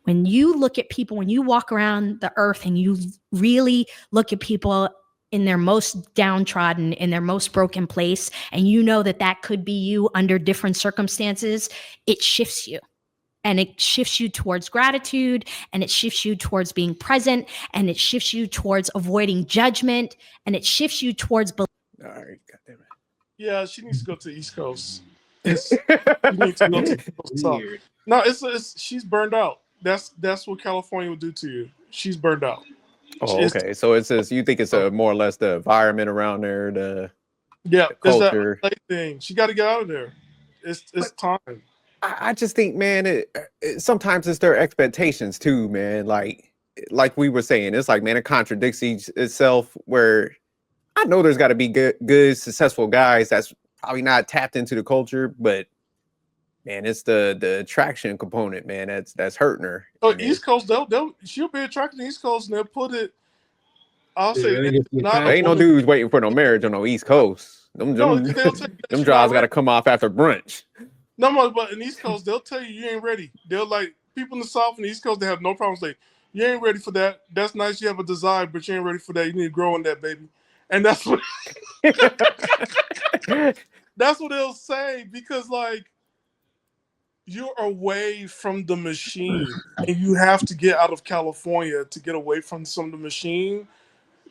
When you look at people, when you walk around the earth and you really look at people in their most downtrodden, in their most broken place, and you know that could be you under different circumstances, it shifts you. And it shifts you towards gratitude, and it shifts you towards being present, and it shifts you towards avoiding judgment, and it shifts you towards. All right, goddamn it. Yeah, she needs to go to the East Coast. You need to go to the East Coast. No, it's she's burned out. That's what California will do to you. She's burned out. Oh, okay. So it's just, you think it's more or less the environment around there, the culture. It's that thing. She got to get out of there. It's time. I just think, man, sometimes it's their expectations too, man. Like we were saying, it's like, man, it contradicts itself. Where I know there's got to be good, successful guys that's probably not tapped into the culture, but man, it's the attraction component, man. That's hurting her. Oh, East Coast, she'll be attracted to East Coast, and they'll put it. I'll say, there ain't no dudes waiting for no marriage on the East Coast. Them jobs got to come off after brunch. No, but in East Coast, they'll tell you ain't ready. They'll like people in the South and the East Coast, they have no problem saying, you ain't ready for that. That's nice. You have a desire, but you ain't ready for that. You need to grow in that, baby. And that's what that's what they'll say, because like you're away from the machine and you have to get out of California to get away from some of the machine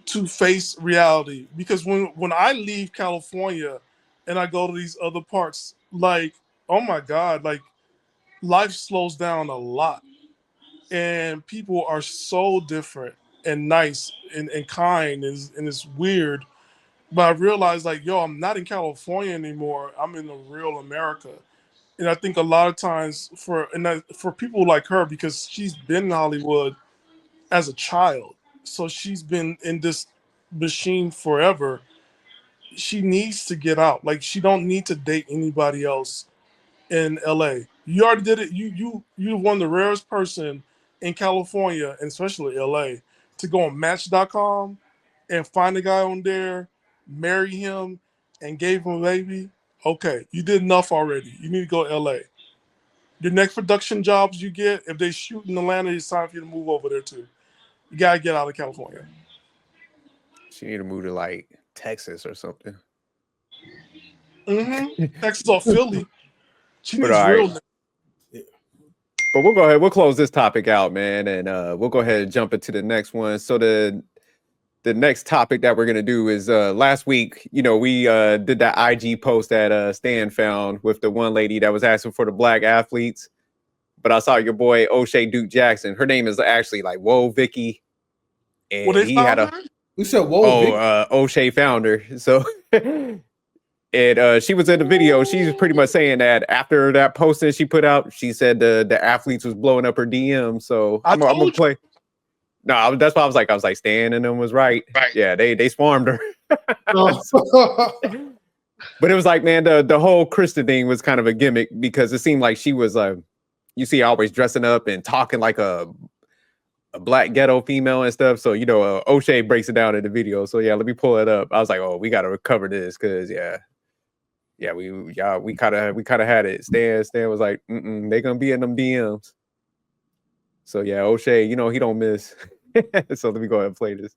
to face reality. Because when I leave California and I go to these other parts, like, oh my God, like life slows down a lot and people are so different and nice and kind and it's weird. But I realized like, yo, I'm not in California anymore. I'm in the real America. And I think a lot of times for people like her, because she's been in Hollywood as a child, so she's been in this machine forever. She needs to get out. Like she don't need to date anybody else in LA. You already did it. You're one of the rarest person in California, and especially LA, to go on Match.com and find a guy on there, marry him, and gave him a baby. Okay, you did enough already. You need to go to LA. Your next production jobs you get, if they shoot in Atlanta, it's time for you to move over there too. You gotta get out of California. She need to move to like Texas or something. Texas or Philly. She needs But, real. But we'll go ahead. We'll close this topic out, man, and we'll go ahead and jump into the next one. So the next topic that we're gonna do is last week, you know, we did that IG post that Stan found with the one lady that was asking for the black athletes. But I saw your boy O'Shea Duke Jackson. Her name is actually like Woah Vicky, and he had a. You said Woah Vicky? O'Shea found her. So. And she was in the video. She's pretty much saying that after that posting she put out, she said the athletes was blowing up her DM. So I'm gonna play. No, that's why I was like Stan and them was right. Yeah, they swarmed her. But it was like, man, the whole Kristen thing was kind of a gimmick because it seemed like she was you see always dressing up and talking like a black ghetto female and stuff. So, you know, O'Shea breaks it down in the video. So yeah, let me pull it up. I was like, oh, we gotta recover this because we kind of had it. Stan was like, they gonna be in them DMs. So yeah, O'Shea, you know he don't miss. So let me go ahead and play this.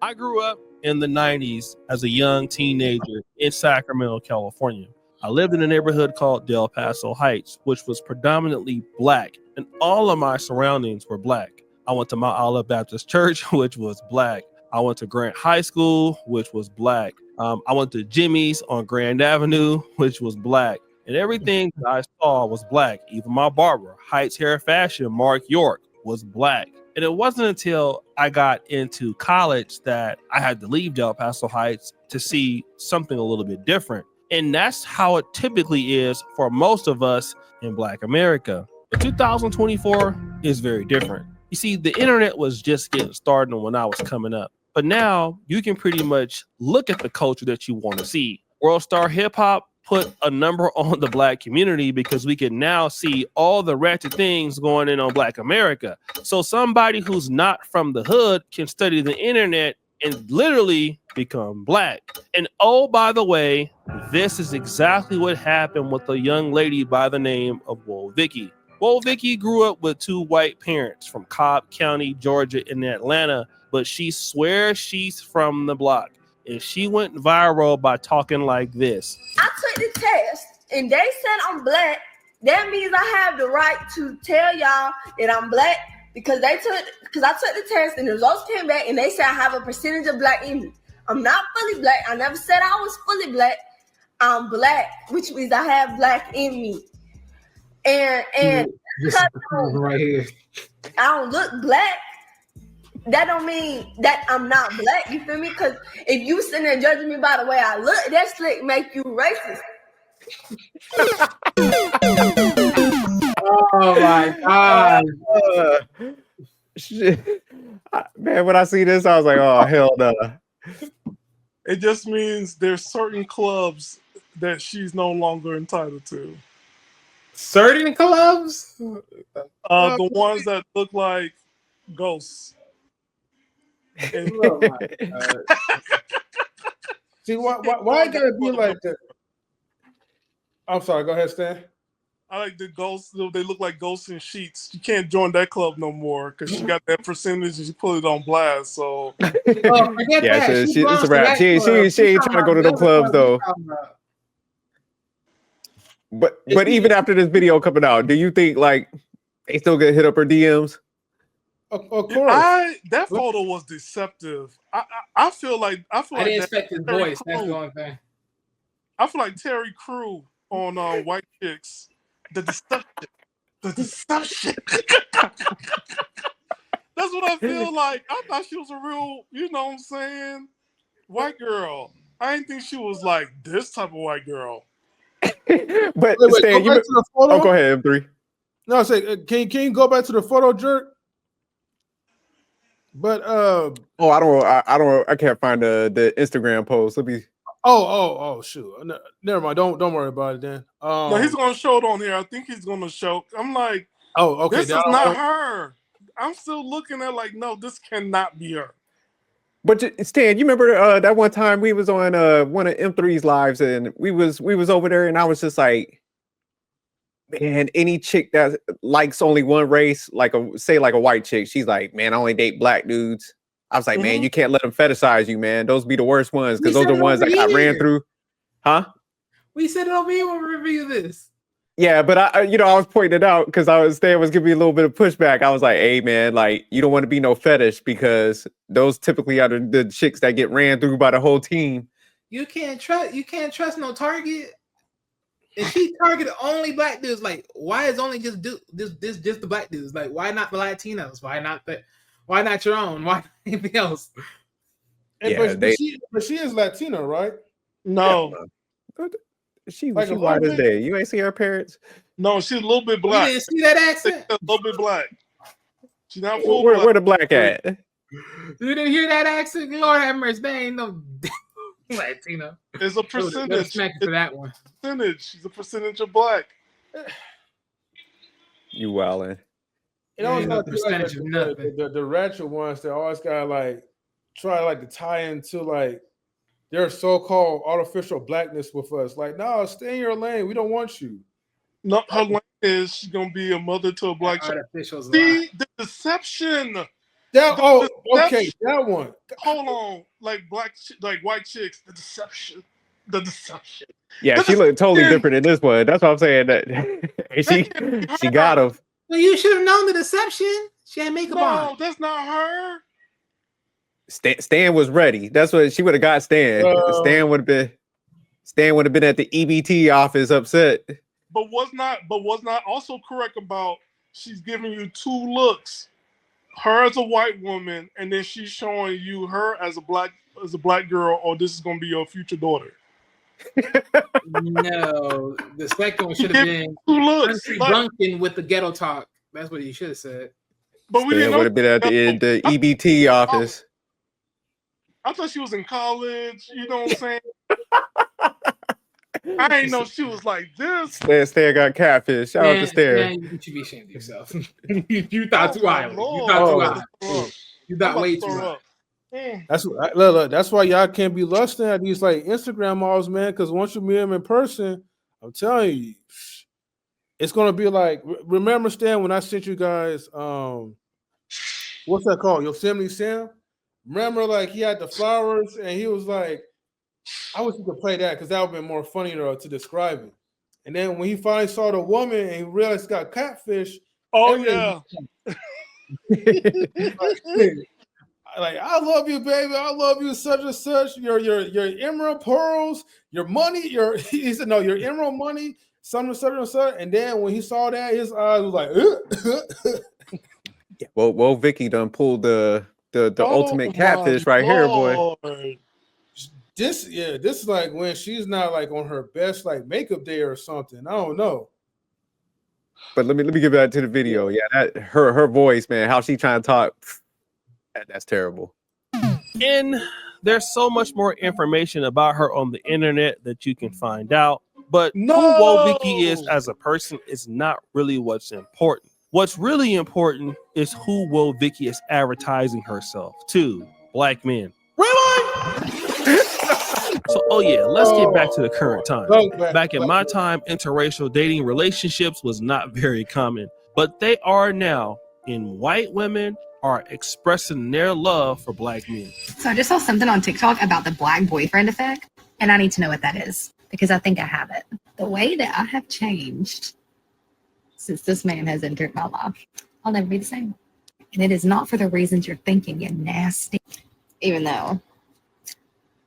I grew up in the 90s as a young teenager in Sacramento, California. I lived in a neighborhood called Del Paso Heights, which was predominantly black, and all of my surroundings were black. I went to Mount Olive Baptist Church, which was black. I went to Grant High School, which was black. I went to Jimmy's on Grand Avenue, which was black. And everything that I saw was black. Even my barber, Heights Hair Fashion, Mark York, was black. And it wasn't until I got into college that I had to leave Del Paso Heights to see something a little bit different. And that's how it typically is for most of us in Black America. But 2024 is very different. You see, the internet was just getting started when I was coming up. But now you can pretty much look at the culture that you want to see. World Star Hip Hop put a number on the black community because we can now see all the ratchet things going on Black America. So somebody who's not from the hood can study the internet and literally become black. And oh, by the way, this is exactly what happened with a young lady by the name of Woah Vicky. Woah Vicky grew up with two white parents from Cobb County, Georgia, in Atlanta, but she swears she's from the block. And she went viral by talking like this. I took the test and they said I'm black. That means I have the right to tell y'all that I'm black because I took the test and the results came back and they said I have a percentage of black in me. I'm not fully black. I never said I was fully black. I'm black, which means I have black in me. And this is the problem right here. I don't look black. That don't mean that I'm not black. You feel me? Because if you sitting there judging me by the way I look, that slick make you racist. Oh my God. Shit. Man, when I see this, I was like, oh, hell no. It just means there's certain clubs that she's no longer entitled to. Certain clubs? The ones that look like ghosts. And Oh my God. See, why it gotta be like that? I'm sorry, go ahead, Stan. I like the ghosts. They look like ghosts in sheets. You can't join that club no more because she got that percentage and she put it on blast. So yeah, so it's a wrap. She ain't trying to go to the clubs though. But even after this video coming out, do you think like they still get hit up her DMs? Of course. That photo was deceptive. I feel like I didn't expect his voice. That's the only thing. I feel like Terry Crew on White Chicks. The deception. That's what I feel like. I thought she was a real, you know what I'm saying, white girl. I didn't think she was like this type of white girl. But wait, Stan, go back to the photo. Oh, go ahead, M3. No, I say, can you go back to the photo, jerk? But I can't find the Instagram post. Let me. Oh, shoot. Never mind. Don't worry about it then. No, he's gonna show it on here. I think he's gonna show. I'm like, oh, okay. This is not her. I'm still looking at like, no, this cannot be her. But Stan, you remember that one time we was on one of M3's lives and we was over there and I was just like, man, any chick that likes only one race, like a white chick, she's like, man, I only date black dudes. I was like, man, you can't let them fetishize you, man. Those be the worst ones because those are the ones that got ran through. Huh? We said it over here when we review this. Yeah, but I was pointing it out because Stan was giving me a little bit of pushback. I was like, hey, man, like, you don't want to be no fetish because those typically are the chicks that get ran through by the whole team. You can't trust no Target. If she targeted only black dudes, like, why is only just the black dudes? Like, why not the Latinos? Why not your own? Why not anything else? Yeah, but she is Latino, right? No. Yeah. She white as day. You ain't see her parents? No, she's a little bit black. You didn't see that accent? A little bit black. She's not full black. Where the black at? You didn't hear that accent? Lord have mercy. They ain't no Latino. There's a percentage. Smack for that one. Percentage. She's a percentage of black. You wildin'. It always got percentage of nothing. The ratchet ones that always gotta like try like to tie into like their so-called artificial blackness with us. Like, no, stay in your lane. We don't want you. No, her lane is she's gonna be a mother to a black child. See the deception. Okay, that one. Hold on, like white chicks. The deception. Yeah, she looked totally different in this one. That's what I'm saying. That she got him. Well, you should have known the deception. She had makeup on. No, that's not her. Stan was ready. That's what she would have got. Stan would have been at the EBT office upset. But was not also correct about she's giving you two looks. Her as a white woman, and then she's showing you her as a black girl, or this is gonna be your future daughter. No, the second one should have been two looks. Duncan with the ghetto talk. That's what you should have said. But we didn't would have been at the EBT office. I thought she was in college. You know what I'm saying? I didn't know she was like this. Stan got catfish. Shout out to Stan. Man, you should be ashamed of yourself. You thought too highly. You thought too high. You thought way too high. That's why y'all can't be lusting at these like Instagram models, man. Because once you meet them in person, I'm telling you, it's gonna be like. Remember, Stan, when I sent you guys, what's that called? Yosemite Sam. Remember, like he had the flowers, and he was like, "I wish you could play that because that would have been more funny to describe it." And then when he finally saw the woman and he realized he got catfish. Oh yeah. Like, I love you, baby. I love you, such and such. Your emerald pearls, your money. He said, no, your emerald money, something and such and such. And then when he saw that, his eyes was like, yeah. Well, Vicky done pulled the ultimate catfish right here, boy. This is like when she's not like on her best like makeup day or something. I don't know. But let me get back to the video. Yeah, that her voice, man, how she trying to talk. That's terrible. And there's so much more information about her on the internet that you can find out. But who Woah Vicky is as a person is not really what's important. What's really important is who Woah Vicky is advertising herself to black men. Really? So, let's get back to the current time. Back in my time, interracial dating relationships was not very common, but they are now, and white women are expressing their love for black men. So I just saw something on TikTok about the black boyfriend effect, and I need to know what that is because I think I have it. The way that I have changed since this man has entered my life, I'll never be the same. And it is not for the reasons you're thinking, you nasty, even though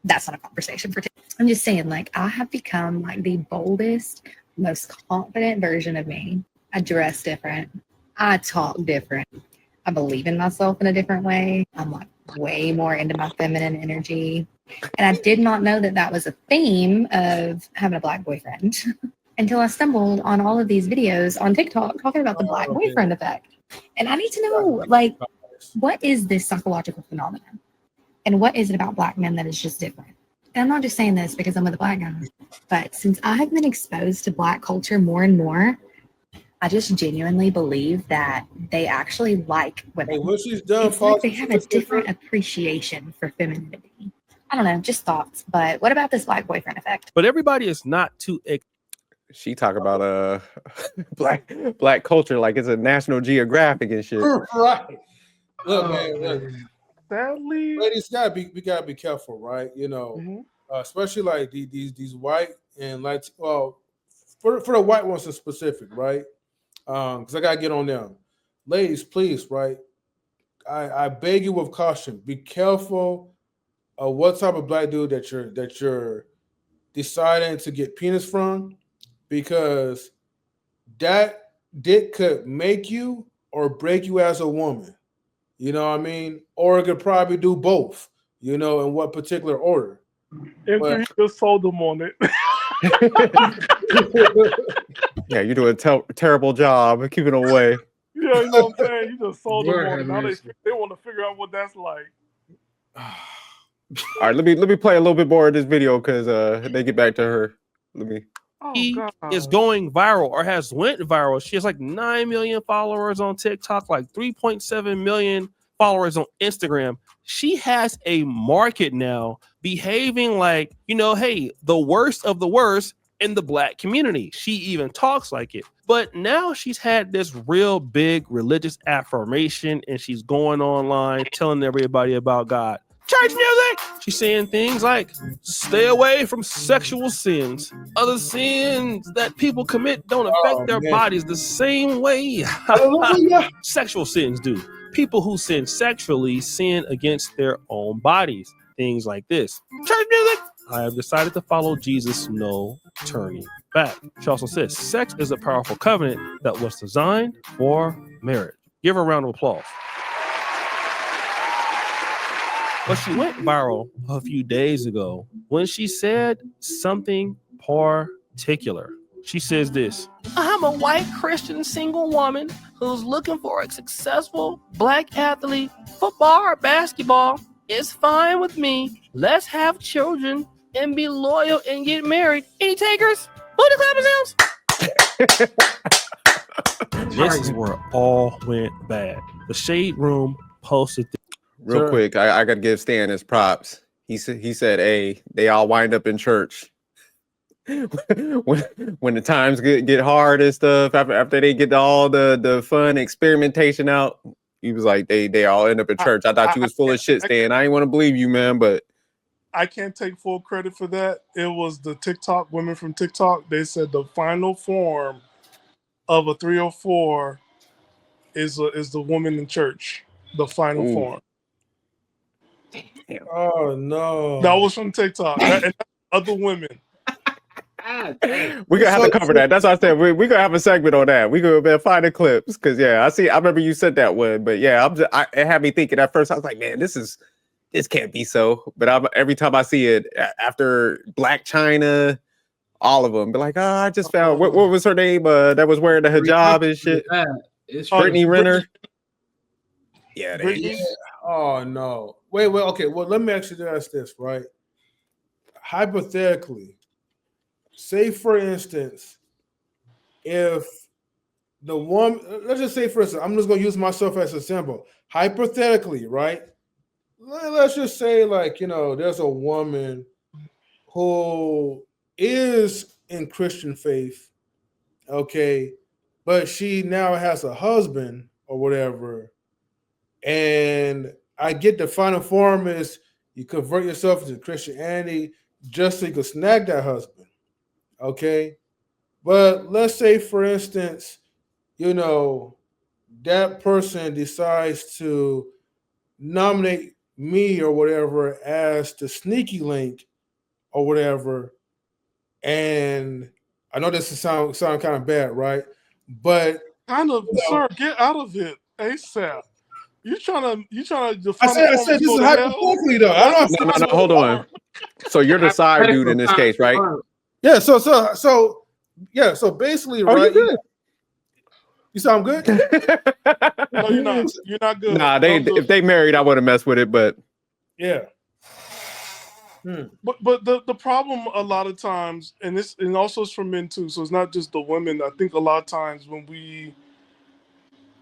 that's not a conversation for today. I'm just saying, like, I have become like the boldest, most confident version of me. I dress different. I talk different. I believe in myself in a different way. I'm like way more into my feminine energy. And I did not know that was a theme of having a black boyfriend until I stumbled on all of these videos on TikTok talking about the black boyfriend effect. And I need to know, like, what is this psychological phenomenon? And what is it about black men that is just different? And I'm not just saying this because I'm with a black guy, but since I have been exposed to black culture more and more, I just genuinely believe that they actually like women. When she's done, it's like they have a different appreciation for femininity. I don't know, just thoughts. But what about this black boyfriend effect? But everybody is not too. She talk about black culture like it's a National Geographic and shit. Right. Look, man. Sadly, ladies, we gotta be careful, right? You know, especially like these white and like, well, for the white ones in specific, right? Because I gotta get on them. Ladies, please, right? I beg you with caution, be careful of what type of black dude that you're deciding to get penis from, because that dick could make you or break you as a woman. You know what I mean? Or it could probably do both, you know, in what particular order. But he just sold them on it. Yeah, you do a terrible job of keeping them away. Yeah, you know what I'm saying? You just sold them on it. Now they want to figure out what that's like. All right, let me play a little bit more of this video because they get back to her. He is going viral or has went viral. She has like 9 million followers on TikTok, like 3.7 million followers on Instagram. She has a market now behaving like, you know, hey, the worst of the worst in the black community. She even talks like it. But now she's had this real big religious affirmation and she's going online telling everybody about God. Church music! She's saying things like, stay away from sexual sins. Other sins that people commit don't affect their bodies the same way sexual sins do. People who sin sexually sin against their own bodies. Things like this. Church music! I have decided to follow Jesus, no turning back. She also says, sex is a powerful covenant that was designed for marriage. Give her a round of applause. But she went viral a few days ago when she said something particular. She says this: I'm a white Christian single woman who's looking for a successful black athlete. Football or basketball is fine with me. Let's have children and be loyal and get married. Any takers? Who the clapping sounds? This is where it all went bad. The Shade Room posted this. Real quick, I gotta give Stan his props. He said, hey, they all wind up in church. when the times get hard and stuff, after they get all the fun experimentation out, he was like, they all end up in church. I thought you was full of shit, Stan. I ain't want to believe you, man, but I can't take full credit for that. It was the TikTok women from TikTok. They said the final form of a 304 is the woman in church. The final form. Damn. Oh no! That was from TikTok. And other women. We're gonna have to cover that. That's why I said we're gonna have a segment on that. We're gonna find the clips because I remember you said that one, but it had me thinking at first. I was like, man, this can't be so. But every time I see it after Black China, all of them be like, I just found what was her name that was wearing the hijab and shit. Brittany Renner. Yeah. Oh no. Wait. Okay. Well, let me actually ask this, right? Hypothetically, say for instance, if the woman, let's just say for instance, I'm just going to use myself as a symbol. Hypothetically, right? Let's just say there's a woman who is in Christian faith, okay, but she now has a husband or whatever, and I get the final form is you convert yourself into Christianity just so you can snag that husband. Okay. But let's say, for instance, that person decides to nominate me or whatever as the sneaky link or whatever. And I know this sound kind of bad, right? But kind of, sir, get out of it ASAP. You trying to I said this is hypothetically though. No, hold on. So you're the side dude in this case, right? Yeah. So basically, right? You sound good. No, you're not. You're not good. Nah, if they married, I wouldn't mess with it, but yeah. But the problem a lot of times, and also it's for men too. So it's not just the women. I think a lot of times when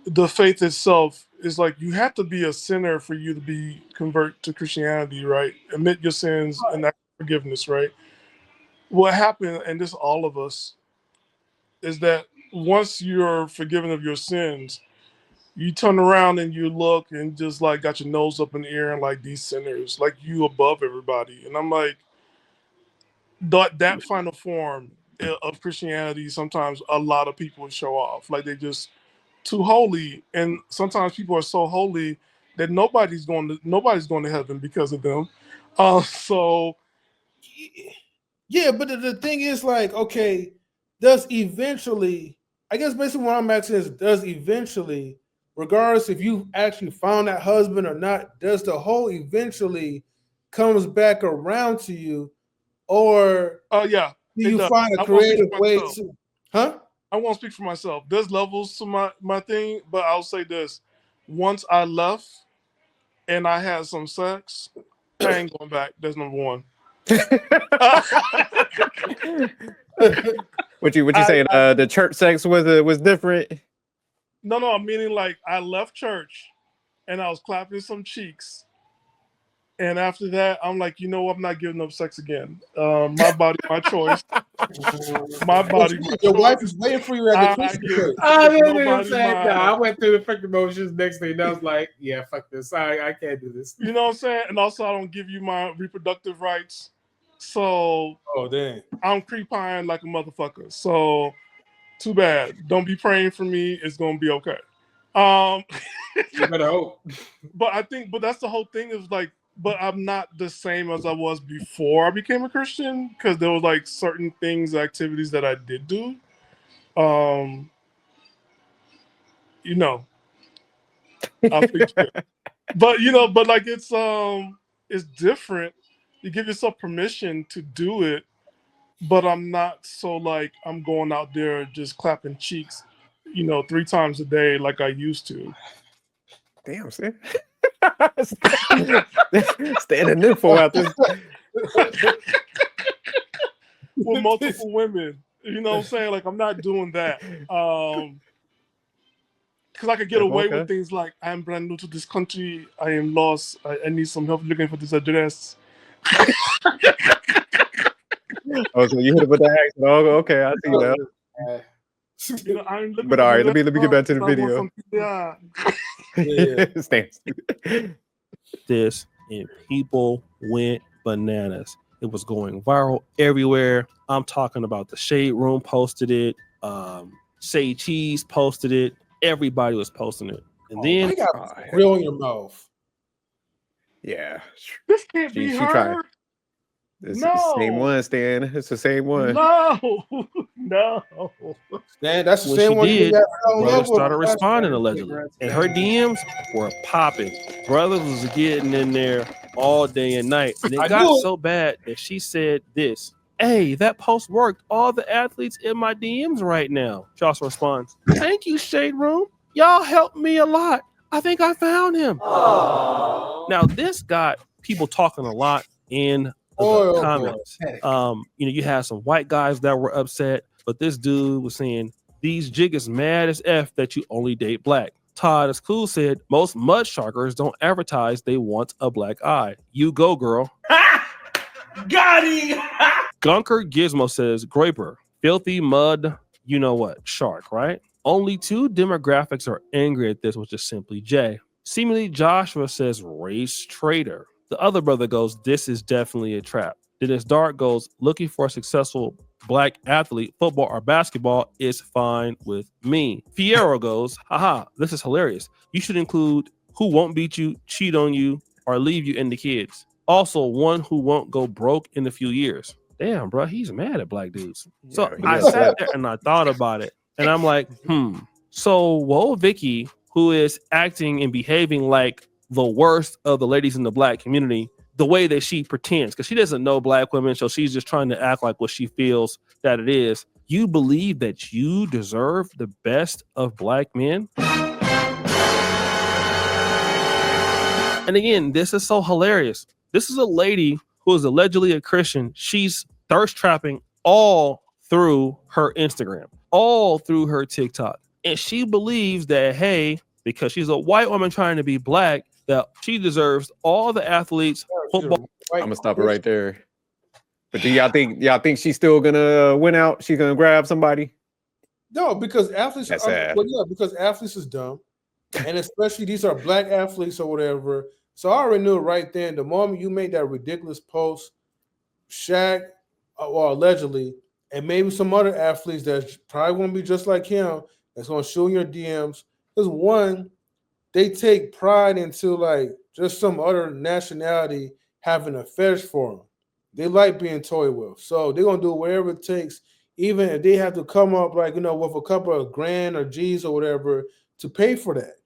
the faith itself is like you have to be a sinner for you to convert to Christianity, right? Admit your sins and ask for forgiveness, right? What happened, and this all of us, is that once you're forgiven of your sins, you turn around and you look and just like got your nose up in the air and like these sinners, like you above everybody. And I'm like, that final form of Christianity, sometimes a lot of people show off. Like they just too holy. And sometimes people are so holy that nobody's going to heaven because of them. So yeah, but the thing is like, okay, does eventually, I guess basically what I'm asking is, does eventually, regardless if you actually found that husband or not, does the whole eventually comes back around to you, or yeah, do you find a creative way to, huh? I won't speak for myself. There's levels to my thing, but I'll say this. Once I left and I had some sex, I ain't going back. That's number one. What you saying? The church sex was different? No, meaning like I left church and I was clapping some cheeks. And after that, I'm like, you know what? I'm not giving up sex again. My body, my choice. My body, my Your choice. wife is waiting for you at the I went through the freaking motions. Next thing, I was like, yeah, fuck this. I can't do this. You know what I'm saying? And also, I don't give you my reproductive rights. So, oh dang, I'm creep-eyeing like a motherfucker. So, too bad. Don't be praying for me. It's gonna be okay. You better hope. But that's the whole thing is like, but I'm not the same as I was before I became a Christian, because there was like certain things, activities that I did do. You know, I'll fix it. But but like it's different. You give yourself permission to do it, but I'm not so like I'm going out there just clapping cheeks, 3 times a day like I used to. Damn, Stan. Standing in for out this with multiple women. You know what I'm saying? Like I'm not doing that. Because I could get away with things like I'm brand new to this country, I am lost, I need some help looking for this address. Oh, so you hit it with the accent. Oh, okay, I see that. I'm looking but all right, let me get back to the video. Yeah. This and people went bananas. It was going viral everywhere. I'm talking about the Shade Room posted it. Say Cheese posted it. Everybody was posting it. And then you got real in your mouth. Yeah. This can't be her. Tried. It's the same one, Stan. It's the same one. No. Stan, that's the same one. Brothers started responding allegedly, and her DMs were popping. Brothers was getting in there all day and night, and it got so bad that she said this: "Hey, that post worked. All the athletes in my DMs right now." She also responds, "Thank you, Shade Room. Y'all helped me a lot. I think I found him." Aww. Now this got people talking a lot in the comments. You had some white guys that were upset, but this dude was saying these jiggas mad as F that you only date black. Todd is cool said most mud sharkers don't advertise they want a black eye. You go, girl. Got him. Gunker Gizmo says Graper, filthy mud, you know what, shark, right? Only 2 demographics are angry at this, which is simply Jay. Seemingly Joshua says race traitor. The other brother goes, this is definitely a trap. Dennis Dark goes, looking for a successful black athlete, football or basketball is fine with me. Fierro goes, haha, this is hilarious. You should include who won't beat you, cheat on you, or leave you and the kids. Also, one who won't go broke in a few years. Damn, bro, he's mad at black dudes. So I sat there and I thought about it. And I'm like, So Woah Vicky, who is acting and behaving like the worst of the ladies in the black community, the way that she pretends, because she doesn't know black women, so she's just trying to act like what she feels that it is. You believe that you deserve the best of black men? And again, this is so hilarious. This is a lady who is allegedly a Christian. She's thirst trapping all through her Instagram, all through her TikTok. And she believes that, hey, because she's a white woman trying to be black, that she deserves all the athletes. Football. I'm gonna stop it right there. But do y'all think she's still gonna win out? She's gonna grab somebody? No, because athletes. That's sad. Well, yeah, because athletes is dumb, and especially these are black athletes or whatever. So I already knew right then. The moment you made that ridiculous post, Shaq, or allegedly, and maybe some other athletes that probably won't be just like him, that's going to show in your DMs. Because one, they take pride into like just some other nationality having a fetish for them. They like being toyed with, so they're gonna do whatever it takes, even if they have to come up like with a couple of grand or G's or whatever to pay for that.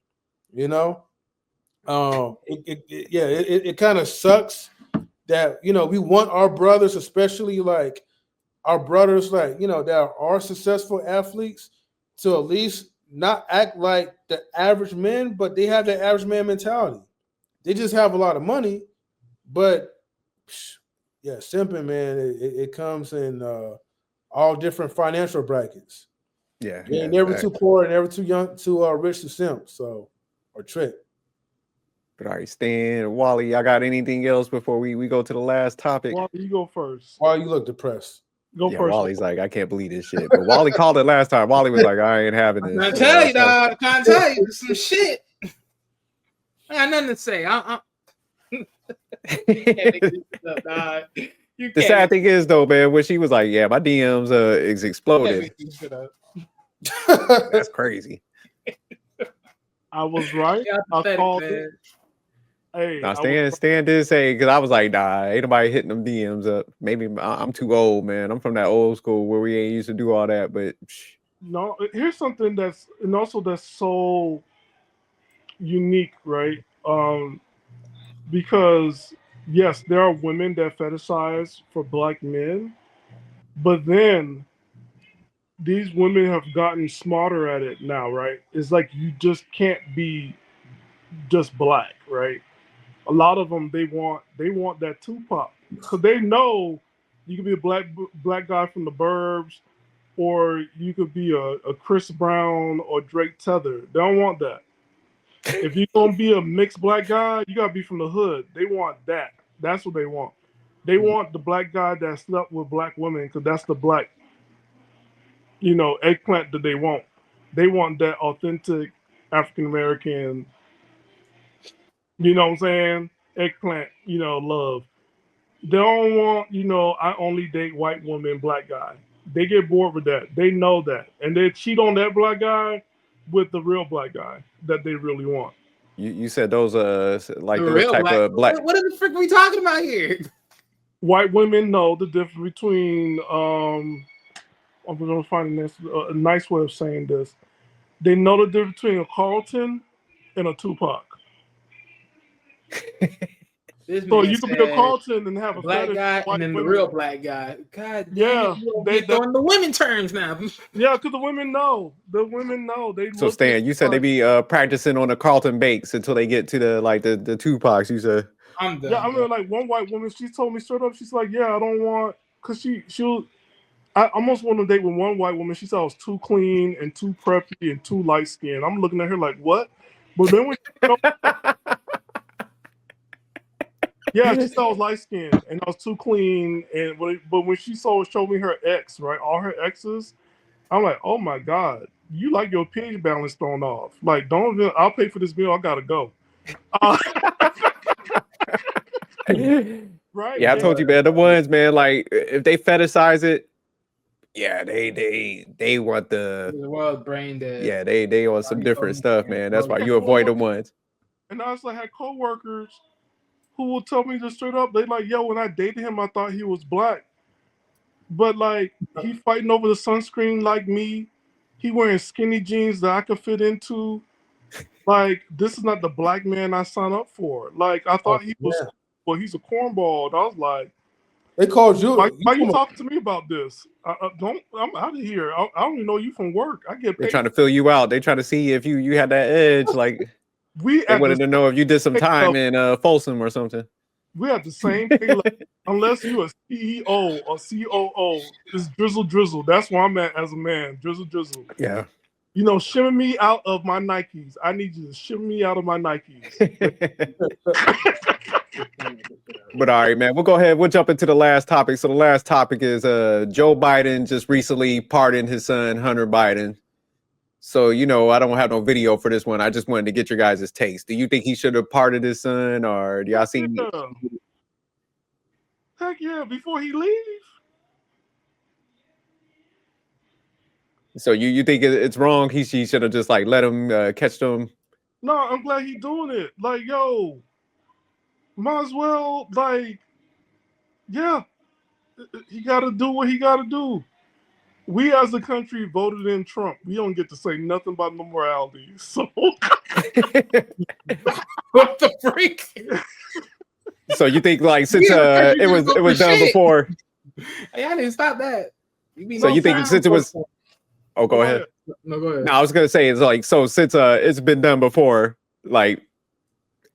It kind of sucks that we want our brothers, especially like our brothers, like that are successful athletes, to at least not act like the average men, but they have that average man mentality. They just have a lot of money, but yeah, simping, man, it comes in all different financial brackets. Yeah, you ain't never too poor and never too young, too rich to simp, or trick. But all right, Stan, Wally, y'all got anything else before we go to the last topic? Wally, you go first. Wally, you look depressed. Go first. Wally's like, I can't believe this shit. But Wally called it last time. Wally was like, I ain't having this. I tell you, dog. I can't tell you some shit. I got nothing to say. The sad thing is, though, man, when she was like, "Yeah, my DMs is exploded." That's crazy. I was right. I called it. Hey, now Stan did say, because I was like, nah, ain't nobody hitting them DMs up. Maybe I'm too old, man. I'm from that old school where we ain't used to do all that. But no, here's something that's so unique, right? Because yes, there are women that fetishize for black men, but then these women have gotten smarter at it now, right? It's like you just can't be just black, right? A lot of them they want that Tupac, because they know you could be a black guy from the burbs, or you could be a Chris Brown or Drake Tether. They don't want that. If you're gonna be a mixed black guy, you gotta be from the hood. They want that. That's what they want. They want the black guy that slept with black women, because that's the black, eggplant that they want. They want that authentic African American, you know what I'm saying? Eggplant, love. They don't want, I only date white women, black guy. They get bored with that. They know that. And they cheat on that black guy with the real black guy that they really want. you said those like those type of black. What the frick are we talking about here? White women know the difference between I'm gonna find a nice way of saying this. They know the difference between a Carlton and a Tupac. So you could be a Carlton and have a black guy, and then the real black guy. God, yeah, they throwing the women terms now. Yeah, because the women know. The women know. They. So Stan, you said they be practicing on the Carlton bakes until they get to the Tupacs. You said. I'm done. Yeah, I mean, like one white woman, she told me straight up. She's like, "Yeah, I don't want," because I almost want to date with one white woman. She said I was too clean and too preppy and too light skinned. I'm looking at her like, what? But then when yeah, she said I was light skinned and I was too clean. But when she showed me her ex, right, all her exes, I'm like, oh my God, you like your pH balance thrown off. Like, don't even, I'll pay for this meal. I gotta go. Right? Yeah, I told you, man. The ones, man, like if they fetishize it, yeah, they want the world brain dead. Yeah, they want some different stuff, man. That's why you avoid the ones. And I also had coworkers who will tell me just straight up, they like, yo, when I dated him, I thought he was black. But like he fighting over the sunscreen like me. He wearing skinny jeans that I could fit into. Like, this is not the black man I signed up for. Like, I thought he was, well, he's a cornball. I was like, they called you. Why you talking to me about this? I'm out of here. I don't even know you from work. I get paid. They're trying to fill you out. They're trying to see if you had that edge. Like, they wanted to know if you did some time in Folsom or something. We have the same pay level, unless you a CEO or COO. It's drizzle. That's where I'm at as a man. Drizzle. Yeah. Shimmer me out of my Nikes. I need you to shimmer me out of my Nikes. But all right, man, we'll go ahead. We'll jump into the last topic. So the last topic is Joe Biden just recently pardoned his son, Hunter Biden. So, you know, I don't have no video for this one. I just wanted to get your guys' taste. Do you think he should have pardoned his son, or do y'all see? Heck yeah, before he leaves. So you think it's wrong? He should have just like let him catch them. No, I'm glad he's doing it. Like, yo, might as well, like, yeah, he got to do what he got to do. We as a country voted in Trump. We don't get to say nothing about no morality. So what the freak? So you think like since it was done before? Hey, I didn't stop that. So you think since it was? Oh, go ahead. No, go ahead. No, I was gonna say it's like so since it's been done before, like,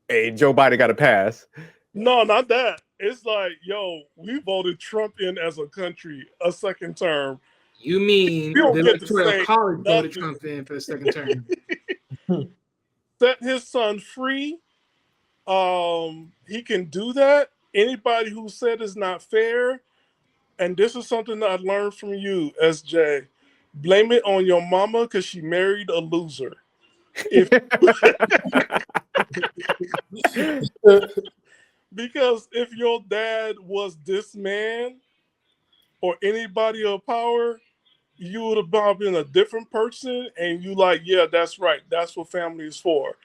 hey, Joe Biden got a pass. No, not that. It's like, yo, we voted Trump in as a country a second term. You mean the Electoral College voted Trump in for the second term? Set his son free. He can do that. Anybody who said it's not fair, and this is something that I learned from you, SJ. Blame it on your mama because she married a loser. Because if your dad was this man or anybody of power, you would have been a different person, and you like, yeah, that's right. That's what family is for.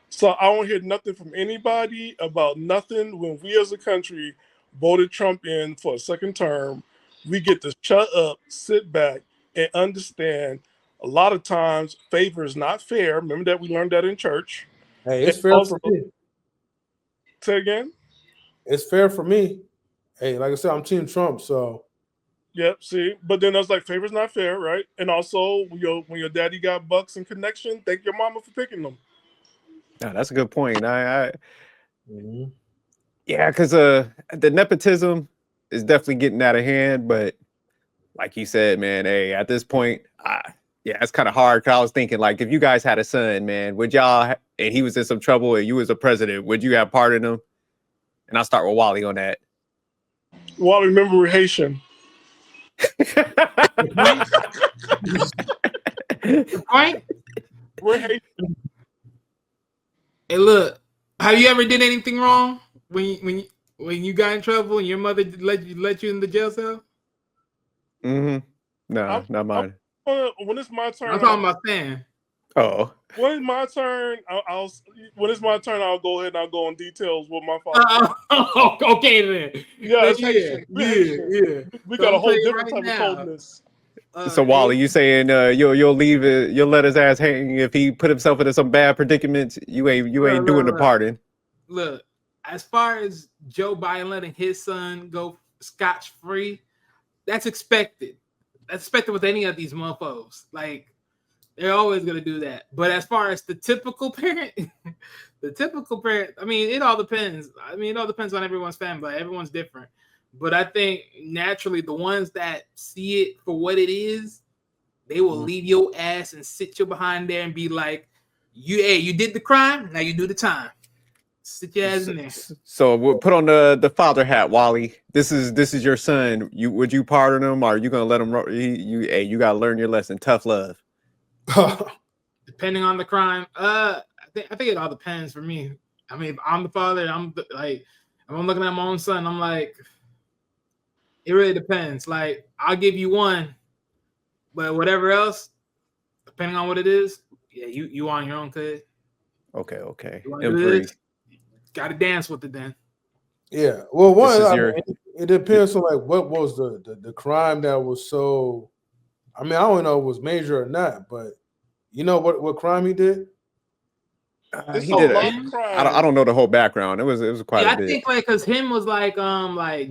So I don't hear nothing from anybody about nothing. When we as a country voted Trump in for a second term, we get to shut up, sit back, and understand a lot of times favor is not fair. Remember that we learned that in church. Hey, it's fair for me. Say again? It's fair for me. Hey, like I said, I'm Team Trump, so. Yep, see? But then I was like, favor's not fair, right? And also, when your daddy got bucks and connection, thank your mama for picking them. No, that's a good point. Yeah, because the nepotism is definitely getting out of hand, but like you said, man, hey, at this point, yeah, it's kind of hard. Cause I was thinking, like, if you guys had a son, man, would y'all, and he was in some trouble, and you was a president, would you have pardoned him? And I'll start with Wally on that. Wally, remember we're Haitian. Right? We're Haitian. Hey, look, have you ever did anything wrong when you got in trouble and your mother let you in the jail cell? No, not mine. When it's my turn, I'm talking about Stan. Oh. When it's my turn, when it's my turn, I'll go ahead and I'll go in details with my father. Okay then. Yeah, yeah. We got a whole different type of coldness. So Wally, you saying you'll leave it? You'll let his ass hang if he put himself into some bad predicaments? You ain't doing the pardon. Look, as far as Joe Biden letting his son go scotch free, that's expected. That's expected with any of these mofos. Like, they're always gonna do that. But as far as the typical parent, I mean, it all depends. I mean, it all depends on everyone's family. Like, everyone's different. But I think naturally the ones that see it for what it is, they will leave your ass and sit you behind there and be like, you did the crime, now you do the time. Sit your ass in there. So we'll put on the father hat, Wally. This is your son. Would you pardon him, or are you gonna let him? You gotta learn your lesson. Tough love. Depending on the crime, I think it all depends for me. I mean, if I'm the father, if I'm looking at my own son, I'm like, it really depends. Like, I'll give you one, but whatever else, depending on what it is, yeah, you on your own, kid. Okay. Got to dance with it then. Yeah. Well, it depends on like what was the crime that was so. I mean, I don't know if it was major or not, but you know what crime he did? He did. I don't know the whole background. It was quite a bit. I think like because him was like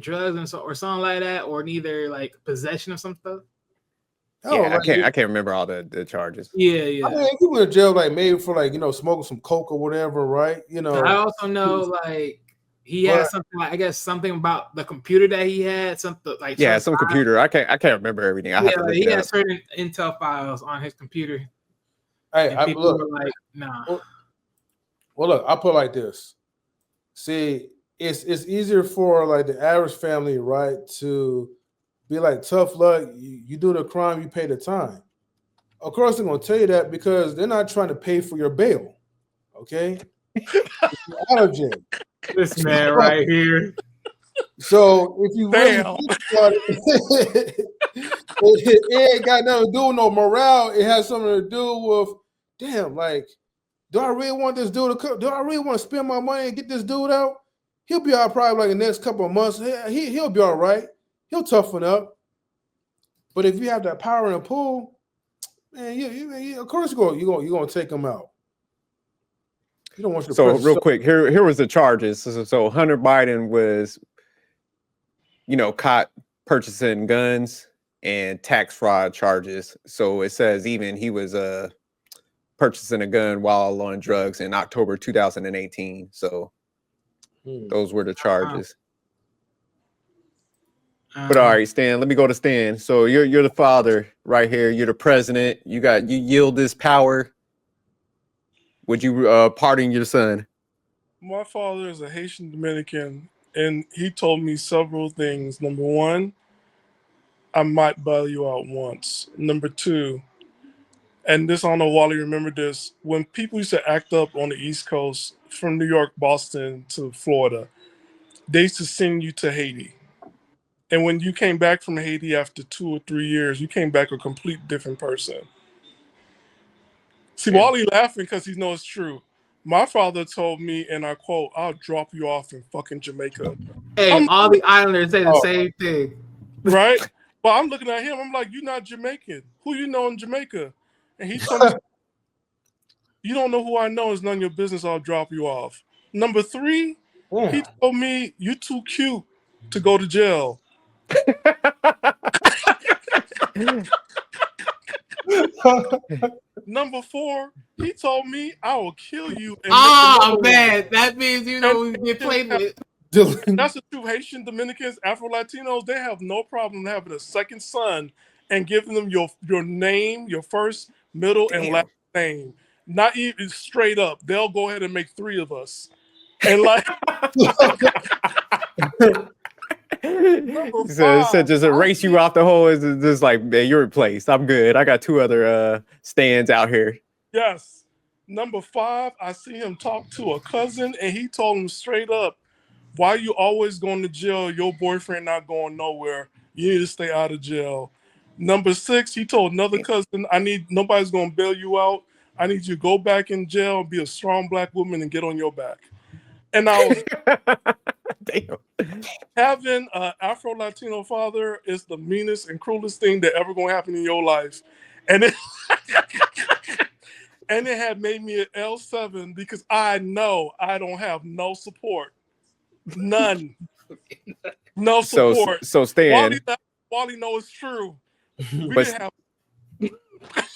drugs or something like that, or neither like possession of some stuff. Yeah, I can't remember all the charges. Yeah. I mean, he went to jail like maybe for like smoking some coke or whatever, right? I also know like he had something like, I guess something about the computer that he had, something like some computer. I can't remember everything. He had certain Intel files on his computer. Hey, people were like, nah. Well, look, I'll put it like this. See, it's easier for like the average family, right, to be like tough luck. You do the crime, you pay the time. Of course, they're gonna tell you that because they're not trying to pay for your bail. Okay, you're out of jail. This man right here. So if you really think about it, it ain't got nothing to do with no morale. It has something to do with, damn, like, do I really want this dude to come? Do I really want to spend my money and get this dude out? He'll be out probably like the next couple of months. He'll be all right. He'll toughen up. But if you have that power in the pool, man, you of course you're gonna take him out. You don't want your so real quick, here was the charges. So Hunter Biden was, caught purchasing guns and tax fraud charges. So it says even he was purchasing a gun while on drugs in October 2018. So those were the charges. But all right, Stan, let me go to Stan. So you're the father right here. You're the president. You yield this power. Would you pardon your son? My father is a Haitian Dominican, and he told me several things. Number one, I might bail you out once. Number two, and this, I don't know, Wally, remember this, when people used to act up on the East Coast from New York, Boston to Florida, they used to send you to Haiti. And when you came back from Haiti after 2 or 3 years, you came back a complete different person. See, Wally laughing because he knows it's true. My father told me, and I quote, "I'll drop you off in fucking Jamaica." Hey, all the islanders say the same thing. Right? But I'm looking at him, I'm like, "You're not Jamaican. Who you know in Jamaica?" And he told me, "You don't know who I know. It's none of your business. I'll drop you off." Number three, he told me, "You too cute to go to jail." Number four, he told me, "I will kill you." Oh man, that means you know we get played with. That's the truth. Haitian Dominicans, Afro Latinos, they have no problem having a second son and giving them your name, your first, middle, and last name. Not even straight up. They'll go ahead and make 3 of us. And like so just erase you off the whole. Is just like, man, you're replaced. I'm good. I got 2 other stands out here. Yes. Number 5, I see him talk to a cousin, and he told him straight up, "Why you always going to jail? Your boyfriend not going nowhere. You need to stay out of jail." Number 6, he told another cousin, nobody's going to bail you out. I need you to go back in jail, be a strong black woman, and get on your back. And I was damn. Having an Afro Latino father is the meanest and cruelest thing that ever going to happen in your life. And it and it had made me an L7 because I know I don't have no support. None. No support. So Stan. Wally knows it's true. We But, didn't have.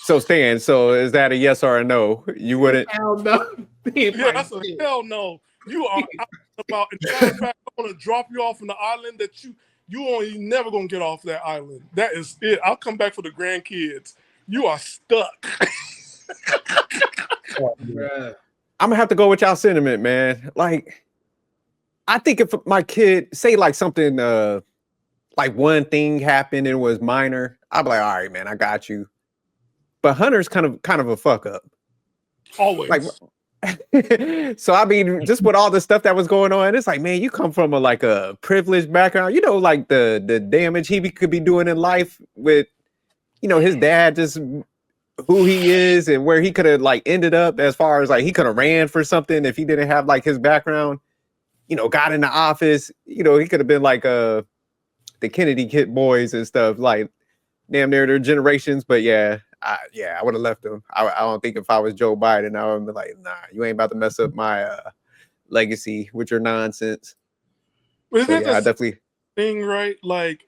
So Stan, so is that a yes or a no? You wouldn't? Hell no. Yeah, that's a hell no. You are out about. In fact, I'm gonna drop you off on the island that you never gonna get off that island. That is it. I'll come back for the grandkids. You are stuck. I'm gonna have to go with y'all sentiment, man. Like, I think if my kid say like something, like one thing happened and it was minor, I'd be like, all right, man, I got you. But Hunter's kind of a fuck up. Always. Like, so I mean, just with all the stuff that was going on, it's like, man, you come from a privileged background. Like the damage he could be doing in life with, his dad, just who he is and where he could have like ended up, as far as like he could have ran for something if he didn't have like his background. Got in the office. He could have been like the Kennedy kid boys and stuff, like damn near their generations. But yeah, I would have left him. I don't think if I was Joe Biden, I would be like, nah, you ain't about to mess up my legacy with your nonsense. But so, yeah, I definitely thing, right? Like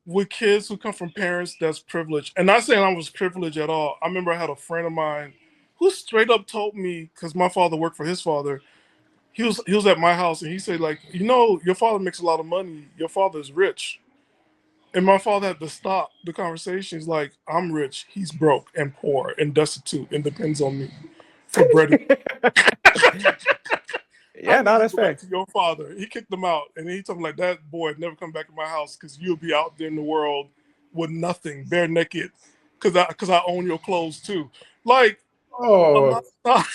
with kids who come from parents that's privileged, and not saying I was privileged at all. I remember I had a friend of mine who straight up told me, because my father worked for his father. He was at my house and he said, like, your father makes a lot of money. Your father's rich. And my father had to stop the conversation. He's like, I'm rich. He's broke and poor and destitute and depends on me for bread. Yeah, no, that's fair. To your father, he kicked them out, and he told him like, that boy never come back in my house because you'll be out there in the world with nothing, bare naked, because I own your clothes too. Like, a lot of times,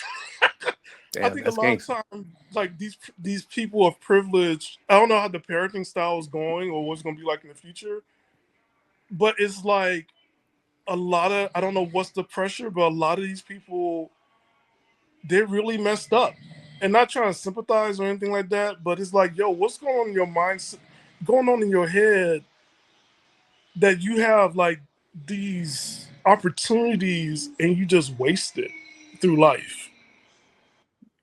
I think a lot of times, like these people of privilege, I don't know how the parenting style is going or what's going to be like in the future, but it's like a lot of, I don't know what's the pressure, but a lot of these people, they're really messed up. And not trying to sympathize or anything like that, but it's like, yo, what's going on in your mind, going on in your head that you have like these opportunities and you just waste it through life?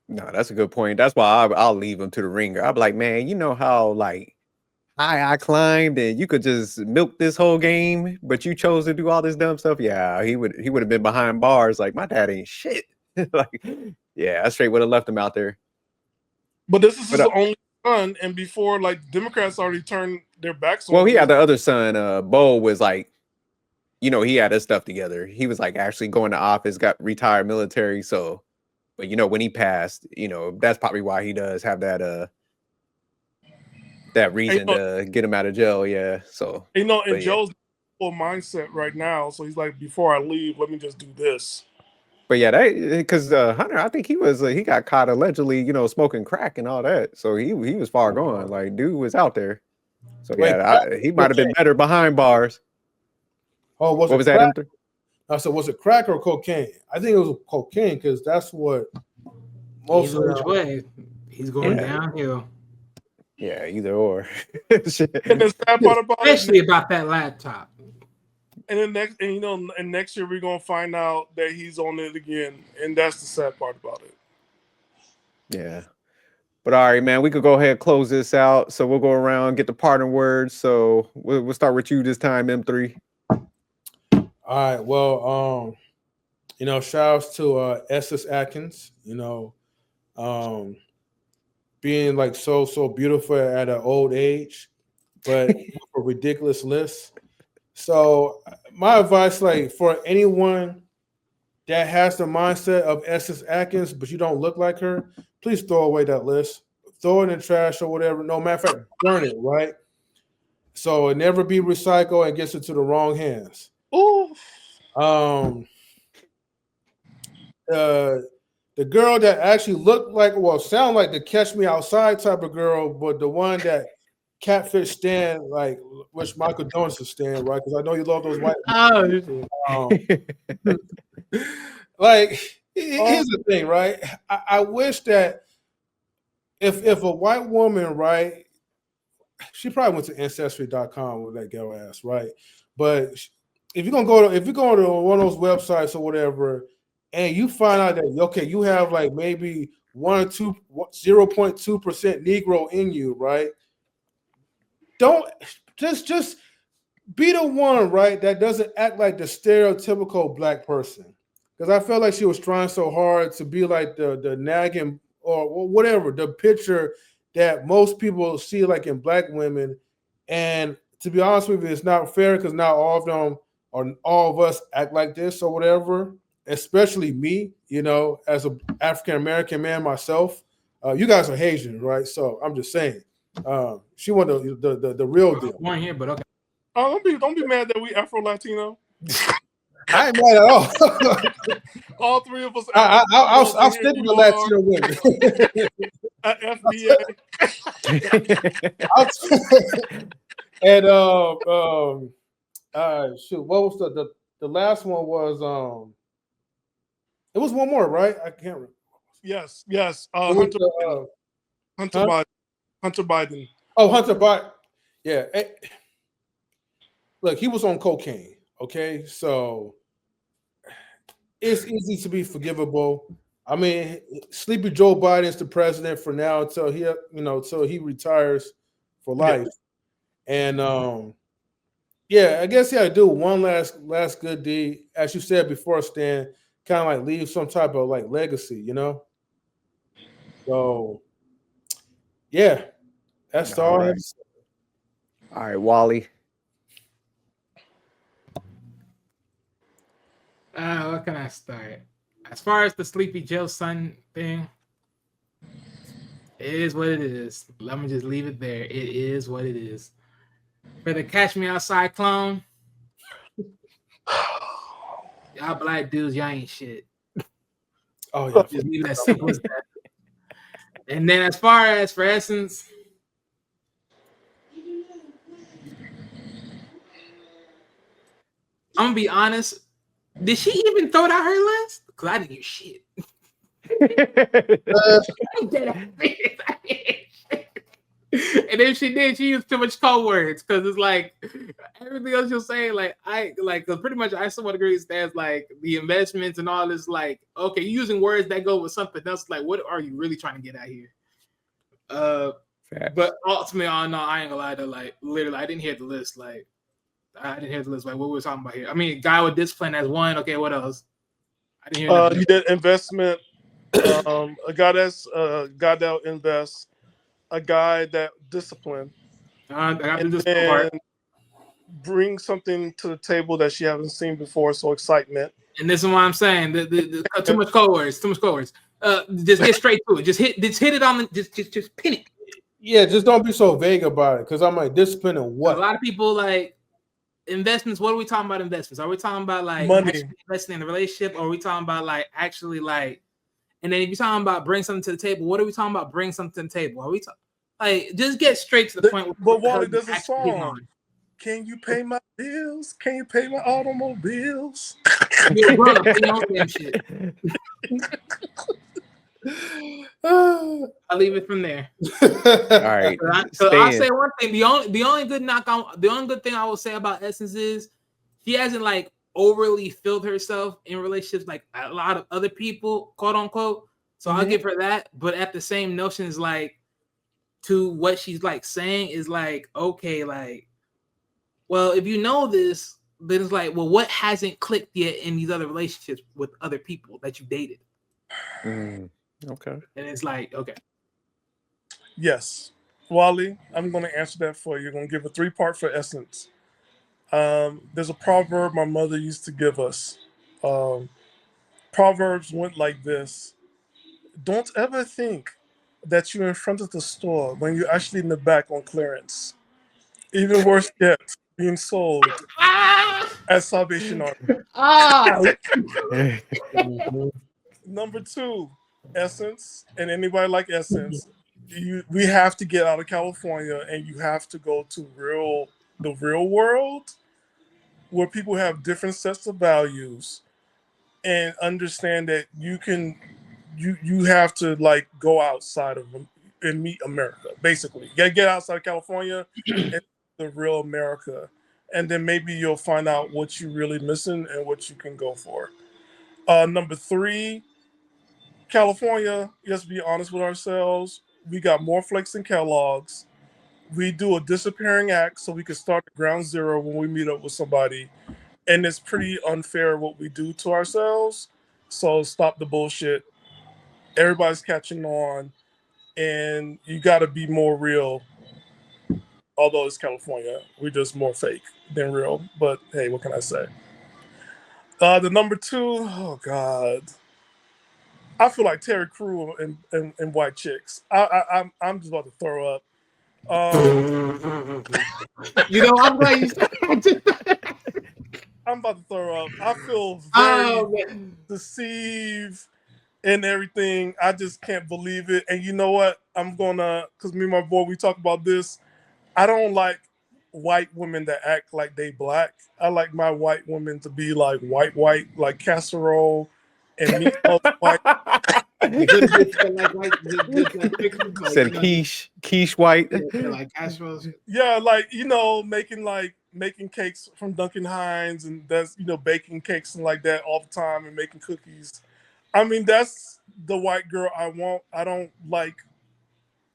No, that's a good point. That's why I'll leave him to the ringer. I'll be like, man, you know how like I climbed and you could just milk this whole game, but you chose to do all this dumb stuff. Yeah, he would have been behind bars. Like, my dad ain't shit. Like, yeah, I straight would have left him out there. But this is his only son, and before, like, Democrats already turned their backs on him. Well, he had the other son. Bo was like, you know, he had his stuff together. He was like actually going to office, got retired military. So, but you know, when he passed, you know, that's probably why he does have that reason to get him out of jail. Yeah. So, you know, and Joe's full mindset right now. So he's like, before I leave, let me just do this. But yeah, because Hunter, I think he got caught allegedly, you know, smoking crack and all that. So he was far gone. Like, dude was out there. So yeah, he might have been better behind bars. Oh, what was that? M3? I said, was it crack or cocaine? I think it was cocaine because that's what most of the way he's going downhill. Yeah, either or. And the sad part about especially about that laptop. And then next year we're gonna find out that he's on it again, and that's the sad part about it. Yeah, but all right, man, we could go ahead and close this out. So we'll go around, get the parting words. So we'll start with you this time, M3. All right. Well, you know, shouts to Essence Atkins. You know, being like so beautiful at an old age, but a ridiculous list. So my advice, like for anyone that has the mindset of Essence Atkins, but you don't look like her, please throw away that list. Throw it in the trash or whatever. No, matter of fact, burn it, right? So it never be recycled and gets into the wrong hands. Ooh. The girl that actually looked like, well, sound like the Catch Me Outside type of girl, but the one that catfish Stan, like, which Michael Jones is Stan, right? Because I know you love those white. Like, here's the thing, right? I wish that if a white woman, right, she probably went to ancestry.com with that girl ass, right? But if you're gonna go to one of those websites or whatever, and you find out that okay, you have like maybe 0.2% Negro in you, right? Don't just be the one, right, that doesn't act like the stereotypical black person. Because I felt like she was trying so hard to be like the nagging or whatever, the picture that most people see like in black women. And to be honest with you, it's not fair because not all of them or all of us act like this or whatever, especially me, you know, as an African-American man myself. You guys are Haitian, right? So I'm just saying. She wanted the real deal. One here, but okay. Oh, don't be mad that we Afro-Latino. I ain't mad at all. All three of us. I'll stick with the Latino women. FBA. And shoot, what was the last one was it was one more, right? I can't remember. Yes. Hunter Biden. Oh, Hunter Biden. Yeah. Look, he was on cocaine. Okay, so it's easy to be forgivable. I mean, Sleepy Joe Biden's the president for now until he retires for life. Yeah. And yeah, I guess he had to do one last good deed, as you said before, Stan, kind of like leave some type of like legacy, you know. So yeah, that's all I have to say. All right, Wally. What can I start? As far as the Sleepy Joe son thing, It is what it is. Let me just leave it there. It is what it is. For the Catch Me Outside clone, y'all black dudes, y'all ain't shit. Oh yeah, just leave it as simple as that. And then as far as for Essence, I'm gonna be honest. Did she even throw out her list? Because I didn't hear shit. And if she did, she used too much code words because it's like everything else you're saying, like because pretty much I somewhat agree with Stas, like the investments and all this, like, okay, you're using words that go with something else. Like, what are you really trying to get at here? But ultimately, no, I ain't gonna lie though, like literally, I didn't hear the list. Like, I didn't hear the list. Like, what we were talking about here? I mean, guy with discipline as one. Okay, what else? I didn't hear. You did investment. A guy that's guy that invests. A guy that discipline. I got the discipline part. Bring something to the table that she haven't seen before. So excitement. And this is what I'm saying. The too much code words. Too much code words. Just get straight to it. Just hit it on the. Just pin it. Yeah, just don't be so vague about it. Because I'm like, discipline and what? A lot of people like investments. What are we talking about? Investments? Are we talking about like money, actually investing in a relationship, or are we talking about like actually like? And then if you're talking about bring something to the table, what are we talking about? Bring something to the table. Are we talking? Like, just get straight to the point. But Wally, there's a song. Can you pay my bills? Can you pay my automobiles? You're grown up, you know, damn shit. I'll leave it from there. All right. So I'll say one thing. The only good thing I will say about Essence is she hasn't like overly filled herself in relationships like a lot of other people, quote unquote. So I'll give her that. But at the same notion is like, to what she's like saying is like, okay, like, well, if you know this, then it's like, well, what hasn't clicked yet in these other relationships with other people that you dated? Okay. And it's like, okay. Yes. Wally, I'm going to answer that for you. I'm going to give a 3-part for Essence. There's a proverb my mother used to give us. Proverbs went like this. Don't ever think that you're in front of the store when you're actually in the back on clearance. Even worse yet, being sold at Salvation Army. Number 2, Essence, and anybody like Essence, we have to get out of California and you have to go to the real world where people have different sets of values and understand that you have to like go outside of them and meet America. Basically, get outside of California and the real America, and then maybe you'll find out what you're really missing and what you can go for. Number 3, California. Let's be honest with ourselves. We got more flakes than Kellogg's. We do a disappearing act so we can start at ground zero when we meet up with somebody, and it's pretty unfair what we do to ourselves. So stop the bullshit. Everybody's catching on, and you got to be more real. Although it's California, we're just more fake than real. But hey, what can I say? The number 2, oh God, I feel like Terry Crew and White Chicks. I'm just about to throw up. You know, I'm glad you said I'm about to throw up. I feel very deceived and everything. I just can't believe it. And you know what? I'm gonna, because me and my boy, we talk about this. I don't like white women that act like they black. I like my white women to be like white, like casserole and meatloaf white. Said quiche white. Like casserole. Yeah, like, you know, making cakes from Duncan Hines, and that's, you know, baking cakes and like that all the time, and making cookies. I mean, that's the white girl I want. I don't like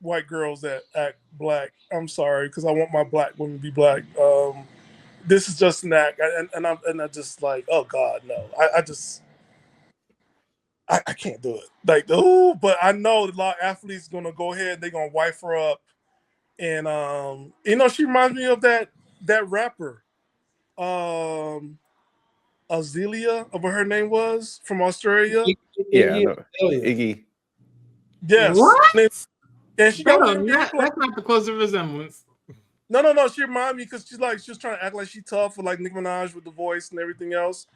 white girls that act black. I'm sorry, because I want my black women to be black. This is just an act, and I just like, oh God, no. I can't do it. Like, oh, but I know a lot of athletes gonna go ahead, they're gonna wife her up. And you know, she reminds me of that rapper. Azealia, what her name was, from Australia. Yeah, Iggy. Yes. What? And she got that's not the closest resemblance. No. She reminded me because she's like, she was trying to act like she's tough with like Nicki Minaj with the voice and everything else.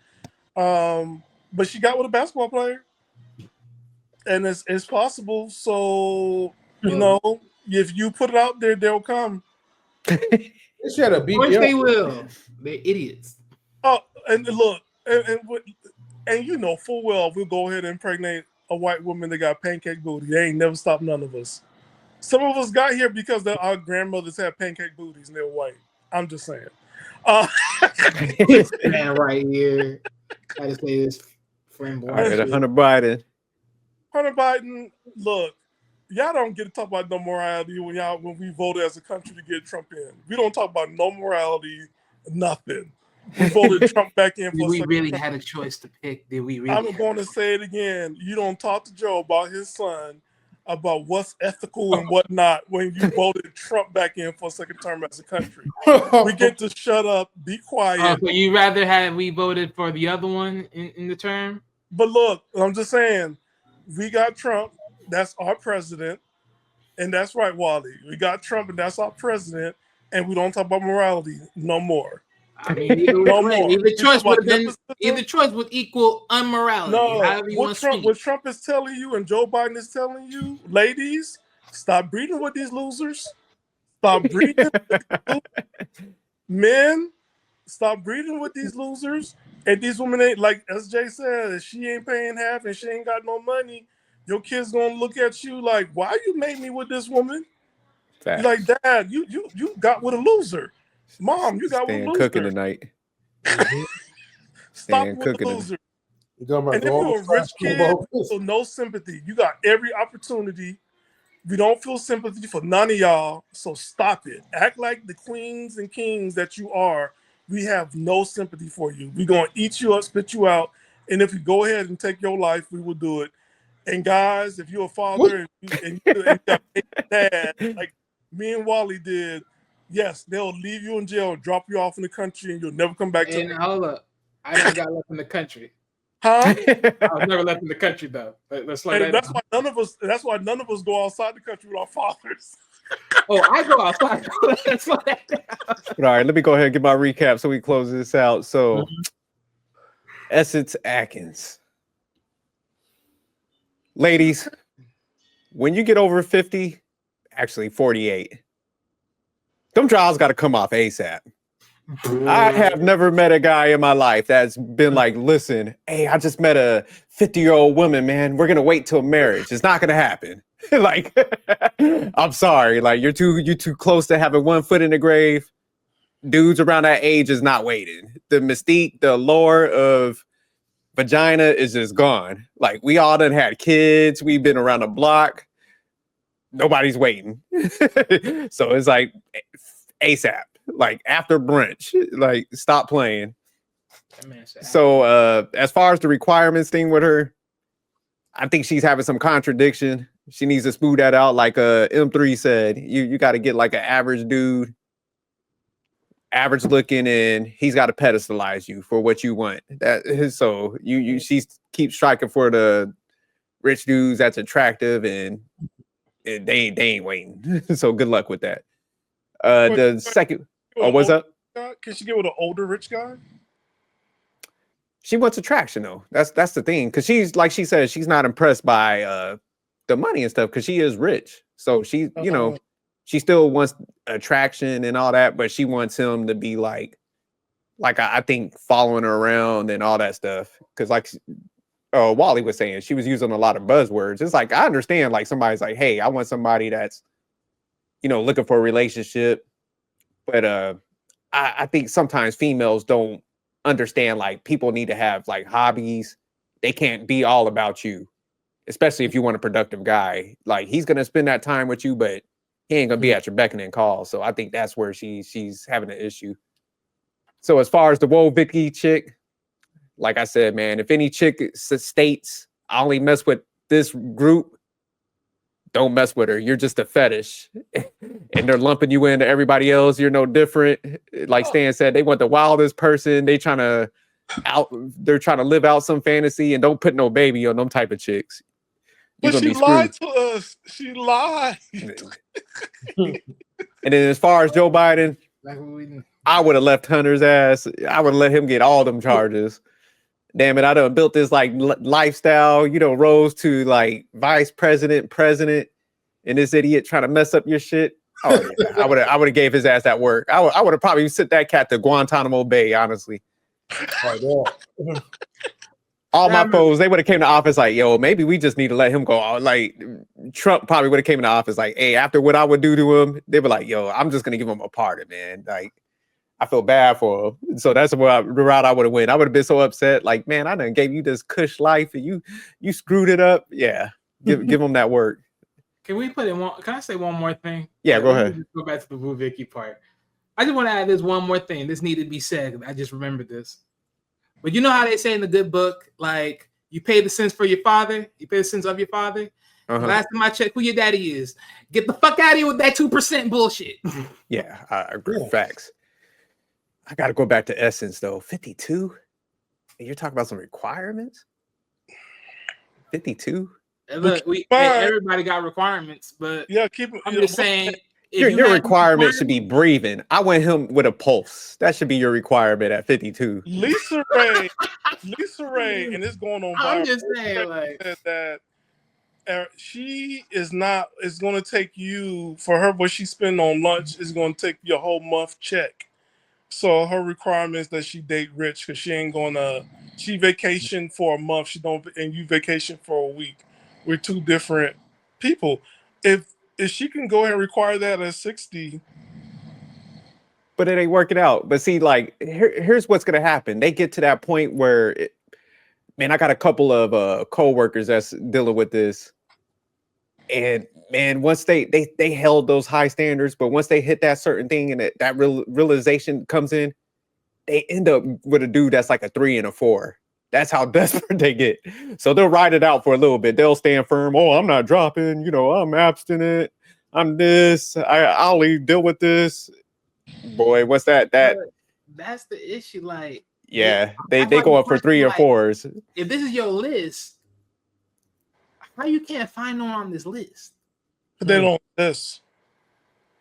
But she got with a basketball player, and it's possible. So you know, if you put it out there, they'll come. She had a BBL. Of course they will. They're idiots. Oh, and look, and you know full well we'll go ahead and impregnate a white woman that got pancake booty. They ain't never stopped none of us. Some of us got here because our grandmothers had pancake booties and they were white. I'm just saying. This man right here. I just say this friend. All right, Hunter Biden. Hunter Biden, look, y'all don't get to talk about no morality when we voted as a country to get Trump in. We don't talk about no morality, nothing. We voted Trump back in. We really had a choice to pick. Did we really? I'm going to say it again. You don't talk to Joe about his son, about what's ethical and what not when you voted Trump back in for a second term as a country. We get to shut up, be quiet. So you rather have we voted for the other one in the term? But look, I'm just saying, we got Trump. That's our president. And that's right, Wally. We got Trump and that's our president. And we don't talk about morality no more. I mean, either choice would equal unmorality. No, what Trump is telling you and Joe Biden is telling you, ladies, stop breeding with these losers. Stop breeding with these men. Stop breeding with these losers. And these women ain't, like SJ said, if she ain't paying half and she ain't got no money, your kid's gonna look at you like, why you made me with this woman? You're like, Dad, you got with a loser. Mom, you got with a loser. Cooking tonight. Stop with the loser. And if you're a rich kid, so no sympathy. You got every opportunity. We don't feel sympathy for none of y'all, so stop it. Act like the queens and kings that you are. We have no sympathy for you. We're going to eat you up, spit you out, and if you go ahead and take your life, we will do it. And guys, if you're a father and you got a dad, like me and Wally did, yes, they'll leave you in jail, drop you off in the country, and you'll never come back to. Hold up, I never got left in the country. Huh? I was never left in the country though. That's why none of us. That's why none of us go outside the country with our fathers. Oh, I go outside. That's why. All right, let me go ahead and get my recap so we close this out. So, Essence Atkins. Ladies, when you get over 50, actually 48, them jaws got to come off ASAP. I have never met a guy in my life that's been like, listen, hey, I just met a 50-year-old woman, man. We're going to wait till marriage. It's not going to happen. Like, I'm sorry. Like, you're too close to having one foot in the grave. Dudes around that age is not waiting. The mystique, the allure of vagina is just gone. Like, we all done had kids. We've been around the block. Nobody's waiting. So it's like ASAP, like after brunch, like stop playing. So as far as the requirements thing with her, I think she's having some contradiction. She needs to smooth that out. Like M3 said, you got to get like an average dude, average looking, and he's got to pedestalize you for what you want. So she keeps striking for the rich dudes that's attractive, and they ain't waiting. So good luck with that. The second, what's up? Can she get with an older rich guy? She wants attraction though. That's the thing, because she's like she said, she's not impressed by the money and stuff because she is rich. So she, she still wants attraction and all that, but she wants him to be like I think following her around and all that stuff. Because like Wally was saying, she was using a lot of buzzwords. It's like I understand, like somebody's like, hey, I want somebody that's looking for a relationship, but I think sometimes females don't understand, like people need to have like hobbies. They can't be all about you, especially if you want a productive guy. Like he's gonna spend that time with you, but he ain't gonna be at your beck and call. So I think that's where she's having an issue. So as far as the Woah Vicky chick, like I said, man, if any chick states I only mess with this group, don't mess with her. You're just a fetish. And they're lumping you into everybody else. You're no different. Like Stan said, they want the wildest person. They're trying to live out some fantasy, and don't put no baby on them type of chicks. But she lied to us. She lied. And then as far as Joe Biden, I would have left Hunter's ass. I would have let him get all them charges. Damn it, I done built this like lifestyle, rose to like vice president, and this idiot trying to mess up your shit. Oh yeah, I would have gave his ass that work. I would have probably sent that cat to Guantanamo Bay, honestly. All my foes, they would have came to office like, yo, maybe we just need to let him go. Like Trump probably would have came into office like, hey, after what I would do to him, they were like, yo, I'm just gonna give him a pardon, man. Like, I feel bad for him. So that's the route I would have went. I would have been so upset. Like, man, I done gave you this cush life and you screwed it up. Yeah, give him that work. Can we put in one? Can I say one more thing? Yeah, go ahead. Just go back to the Woah Vicky part. I just want to add this one more thing. This needed to be said. I just remembered this. But you know how they say in the good book, like, you pay the sins for your father, you pay the sins of your father. Last time I checked, who your daddy is. Get the fuck out of here with that 2% bullshit. Yeah, I agree. Facts. I got to go back to Essence though. 52. And you're talking about some requirements. 52. Look, everybody got requirements, but yeah, I'm just saying. Your requirement should be breathing. I want him with a pulse. That should be your requirement at 52. Lisa Ray, and it's going on. I'm just saying, like that she is going to take you for her. What she spend on lunch is going to take your whole month check. So her requirement is that she date rich because she ain't gonna. She vacation for a month. She don't, and you vacation for a week. We're two different people. If she can go ahead and require that at 60. But it ain't working out. But see, like, here's what's going to happen. They get to that point where, I got a couple of co-workers that's dealing with this. And, man, once they held those high standards, but once they hit that certain thing and that realization comes in, they end up with a dude that's like a 3 and a 4. That's how desperate they get. So they'll ride it out for a little bit. They'll stand firm. Oh, I'm not dropping. I'm abstinent. I'm this. I'll deal with this. Boy, what's that? That's the issue. Like, yeah, they go up for 3 or 4s. If this is your list, how you can't find no on this list? They don't exist.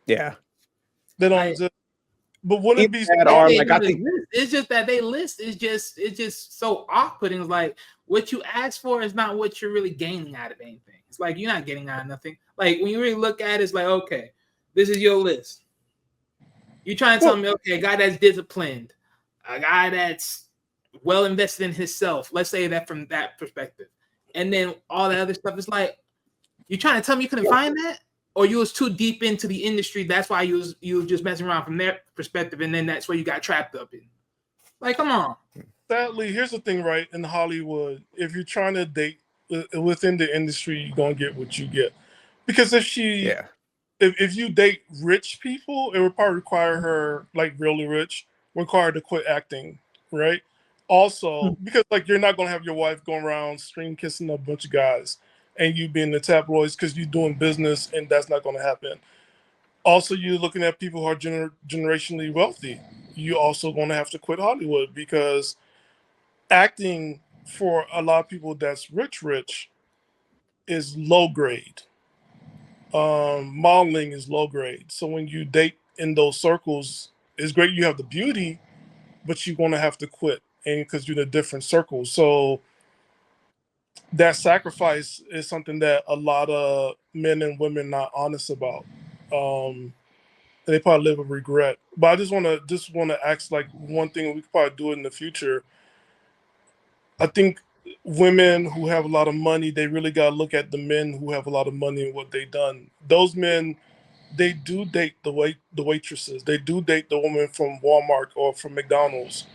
Yeah, they don't exist. But wouldn't it be it's just that they list is just so off-putting. It's like what you ask for is not what you're really gaining out of anything. It's like you're not getting out of nothing. Like when you really look at it, it's like, okay, this is your list. You're trying to tell me, okay, a guy that's disciplined, a guy that's well invested in himself. Let's say that from that perspective. And then all the other stuff is like, you're trying to tell me you couldn't find that? Or you was too deep into the industry. That's why you was just messing around from their perspective, and then that's where you got trapped up in. Like, come on. Sadly, here's the thing, right? In Hollywood, if you're trying to date within the industry, you're gonna get what you get. Because if you date rich people, it would probably require her, like really rich, required to quit acting, right? Also, because like you're not gonna have your wife going around stream kissing a bunch of guys. And you be in the tabloids because you're doing business, and that's not going to happen. Also, you're looking at people who are generationally wealthy. You also going to have to quit Hollywood because acting for a lot of people that's rich is low grade. Modeling is low grade. So when you date in those circles, it's great you have the beauty, but you're going to have to quit, and because you're in a different circle. So that sacrifice is something that a lot of men and women not honest about. They probably live with regret. But I just want to ask like one thing we could probably do it in the future. I think women who have a lot of money, they really got to look at the men who have a lot of money and what they done. Those men, they do date the waitresses. They do date the woman from Walmart or from McDonald's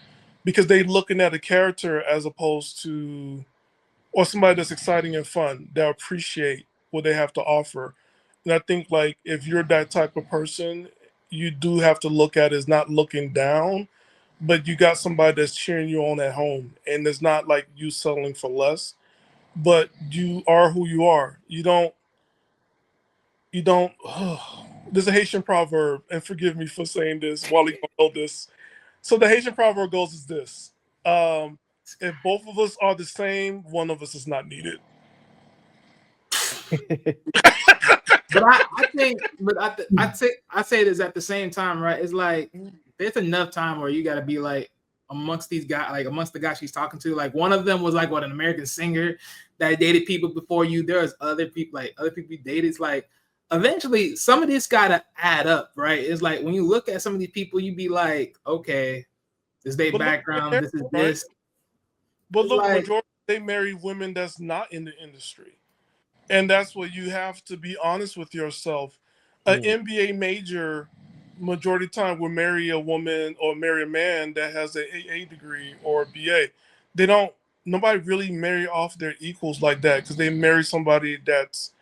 because they looking at a character as opposed to or somebody that's exciting and fun, that appreciate what they have to offer. And I think like if you're that type of person, you do have to look at it as not looking down, but you got somebody that's cheering you on at home. And it's not like you settling for less, but you are who you are. You don't, there's a Haitian proverb, and forgive me for saying this, Wally don't know this. So the Haitian proverb goes is this. If both of us are the same, one of us is not needed. But I think, but I say this at the same time, right? It's like there's enough time where you got to be like amongst these guys, like amongst the guys she's talking to. Like one of them was like an American singer that dated people before you. There's other people you dated. It's like eventually some of this got to add up, right? It's like when you look at some of these people, you be like, okay, this is their background, this is this. But look, majority they marry women that's not in the industry. And that's what you have to be honest with yourself. An MBA major, majority of the time, will marry a woman or marry a man that has an AA degree or a BA. Nobody really marry off their equals like that because they marry somebody that's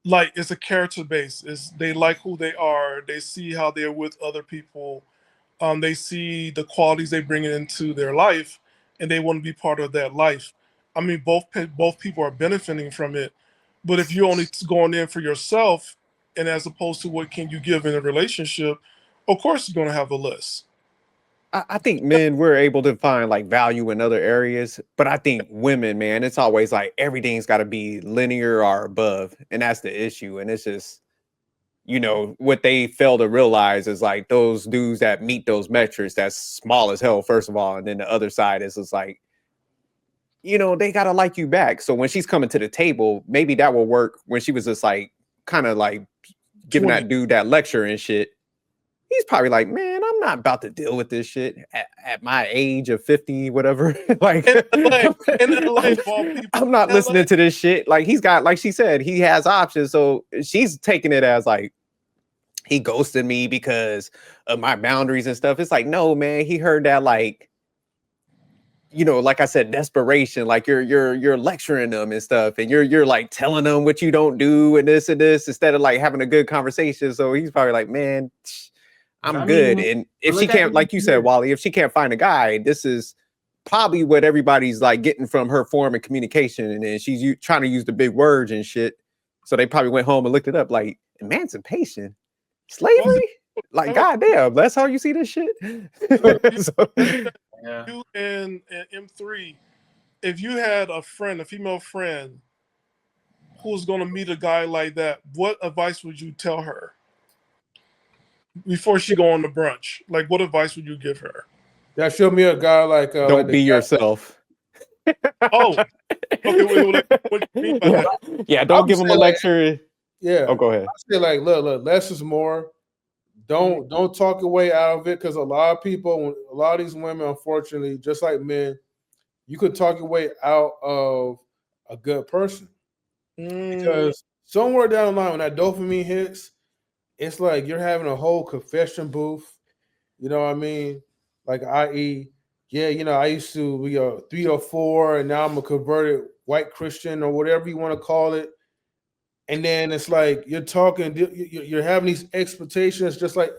like, it's a character base. They like who they are. They see how they're with other people. They see the qualities they bring into their life, and they want to be part of that life. I mean, both people are benefiting from it. But if you're only going in for yourself, and as opposed to what can you give in a relationship, of course you're going to have a list. I think men, we're able to find like value in other areas, but I think women, man, it's always like everything's got to be linear or above, and that's the issue. And it's just, what they fail to realize is like those dudes that meet those metrics, that's small as hell, first of all, and then the other side is just like, they gotta like you back. So when she's coming to the table, maybe that will work. When she was just like kind of like giving that dude that lecture and shit, he's probably like, man, I'm not about to deal with this shit at my age of 50, whatever. Like, I'm not listening to this shit. Like, he's got, like she said, he has options. So she's taking it as like, he ghosted me because of my boundaries and stuff. It's like, no, man, he heard that like, like I said, desperation, like you're lecturing them and stuff, and you're like telling them what you don't do and this instead of like having a good conversation. So he's probably like, man, I'm good. And if she can't, like you said, Wally, if she can't find a guy, this is probably what everybody's like getting from her form of communication. And then she's trying to use the big words and shit. So they probably went home and looked it up, like emancipation, slavery. Like, goddamn, that's how you see this shit. You and M3, if you had a female friend, who's going to meet a guy like that, what advice would you tell her before she go on the brunch? Like, what advice would you give her? Yeah, show me a guy like don't be yourself. Oh, okay. What do you mean by that? Yeah, don't give him a lecture. Yeah. Oh, go ahead. I say like, look, less is more. Don't talk your way out of it, because a lot of people, a lot of these women, unfortunately, just like men, you could talk your way out of a good person. Because somewhere down the line, when that dopamine hits, it's like you're having a whole confession booth. You know what I mean? Like, i.e., yeah, I used to be a 304, and now I'm a converted white Christian or whatever you want to call it. And then it's like you're talking, you're having these expectations, just like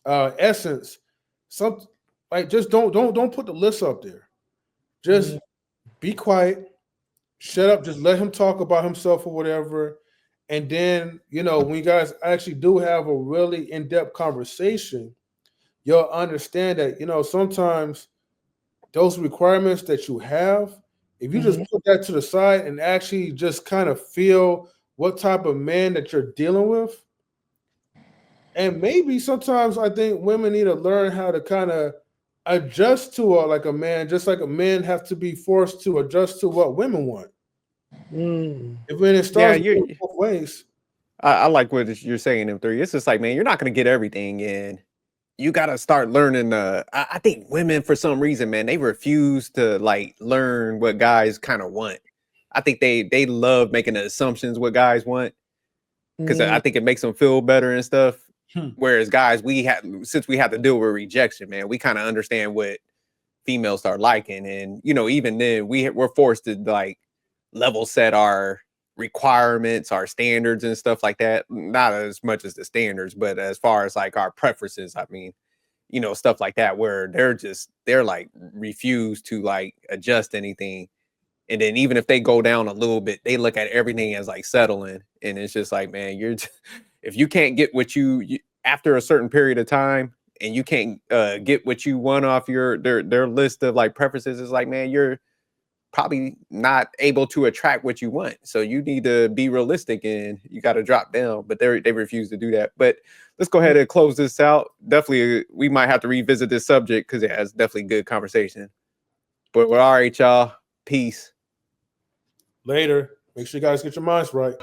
Essence. Just don't put the list up there. Just be quiet, shut up, just let him talk about himself or whatever. And then, when you guys actually do have a really in-depth conversation, you'll understand that, sometimes those requirements that you have, if you just put that to the side and actually just kind of feel what type of man that you're dealing with. And maybe sometimes I think women need to learn how to kind of adjust to a man, just like a man have to be forced to adjust to what women want. If when it starts both ways. I like what you're saying, M3. It's just like, man, you're not going to get everything in. You got to start learning. I think women, for some reason, man, they refuse to like learn what guys kind of want. I think they love making the assumptions what guys want, because I think it makes them feel better and stuff. Whereas guys, since we have to deal with rejection, man, we kind of understand what females start liking. And, even then we're forced to like level set our requirements, our standards and stuff like that. Not as much as the standards, but as far as like our preferences, I mean, stuff like that, where they're like refuse to like adjust anything. And then even if they go down a little bit, they look at everything as like settling. And it's just like, man, if you can't get what you after a certain period of time, and you can't get what you want off their list of like preferences, it's like, man, probably not able to attract what you want. So you need to be realistic and you got to drop down. But they refuse to do that. But let's go ahead and close this out. Definitely, we might have to revisit this subject because it has definitely good conversation. But all right, y'all. Peace. Later. Make sure you guys get your minds right.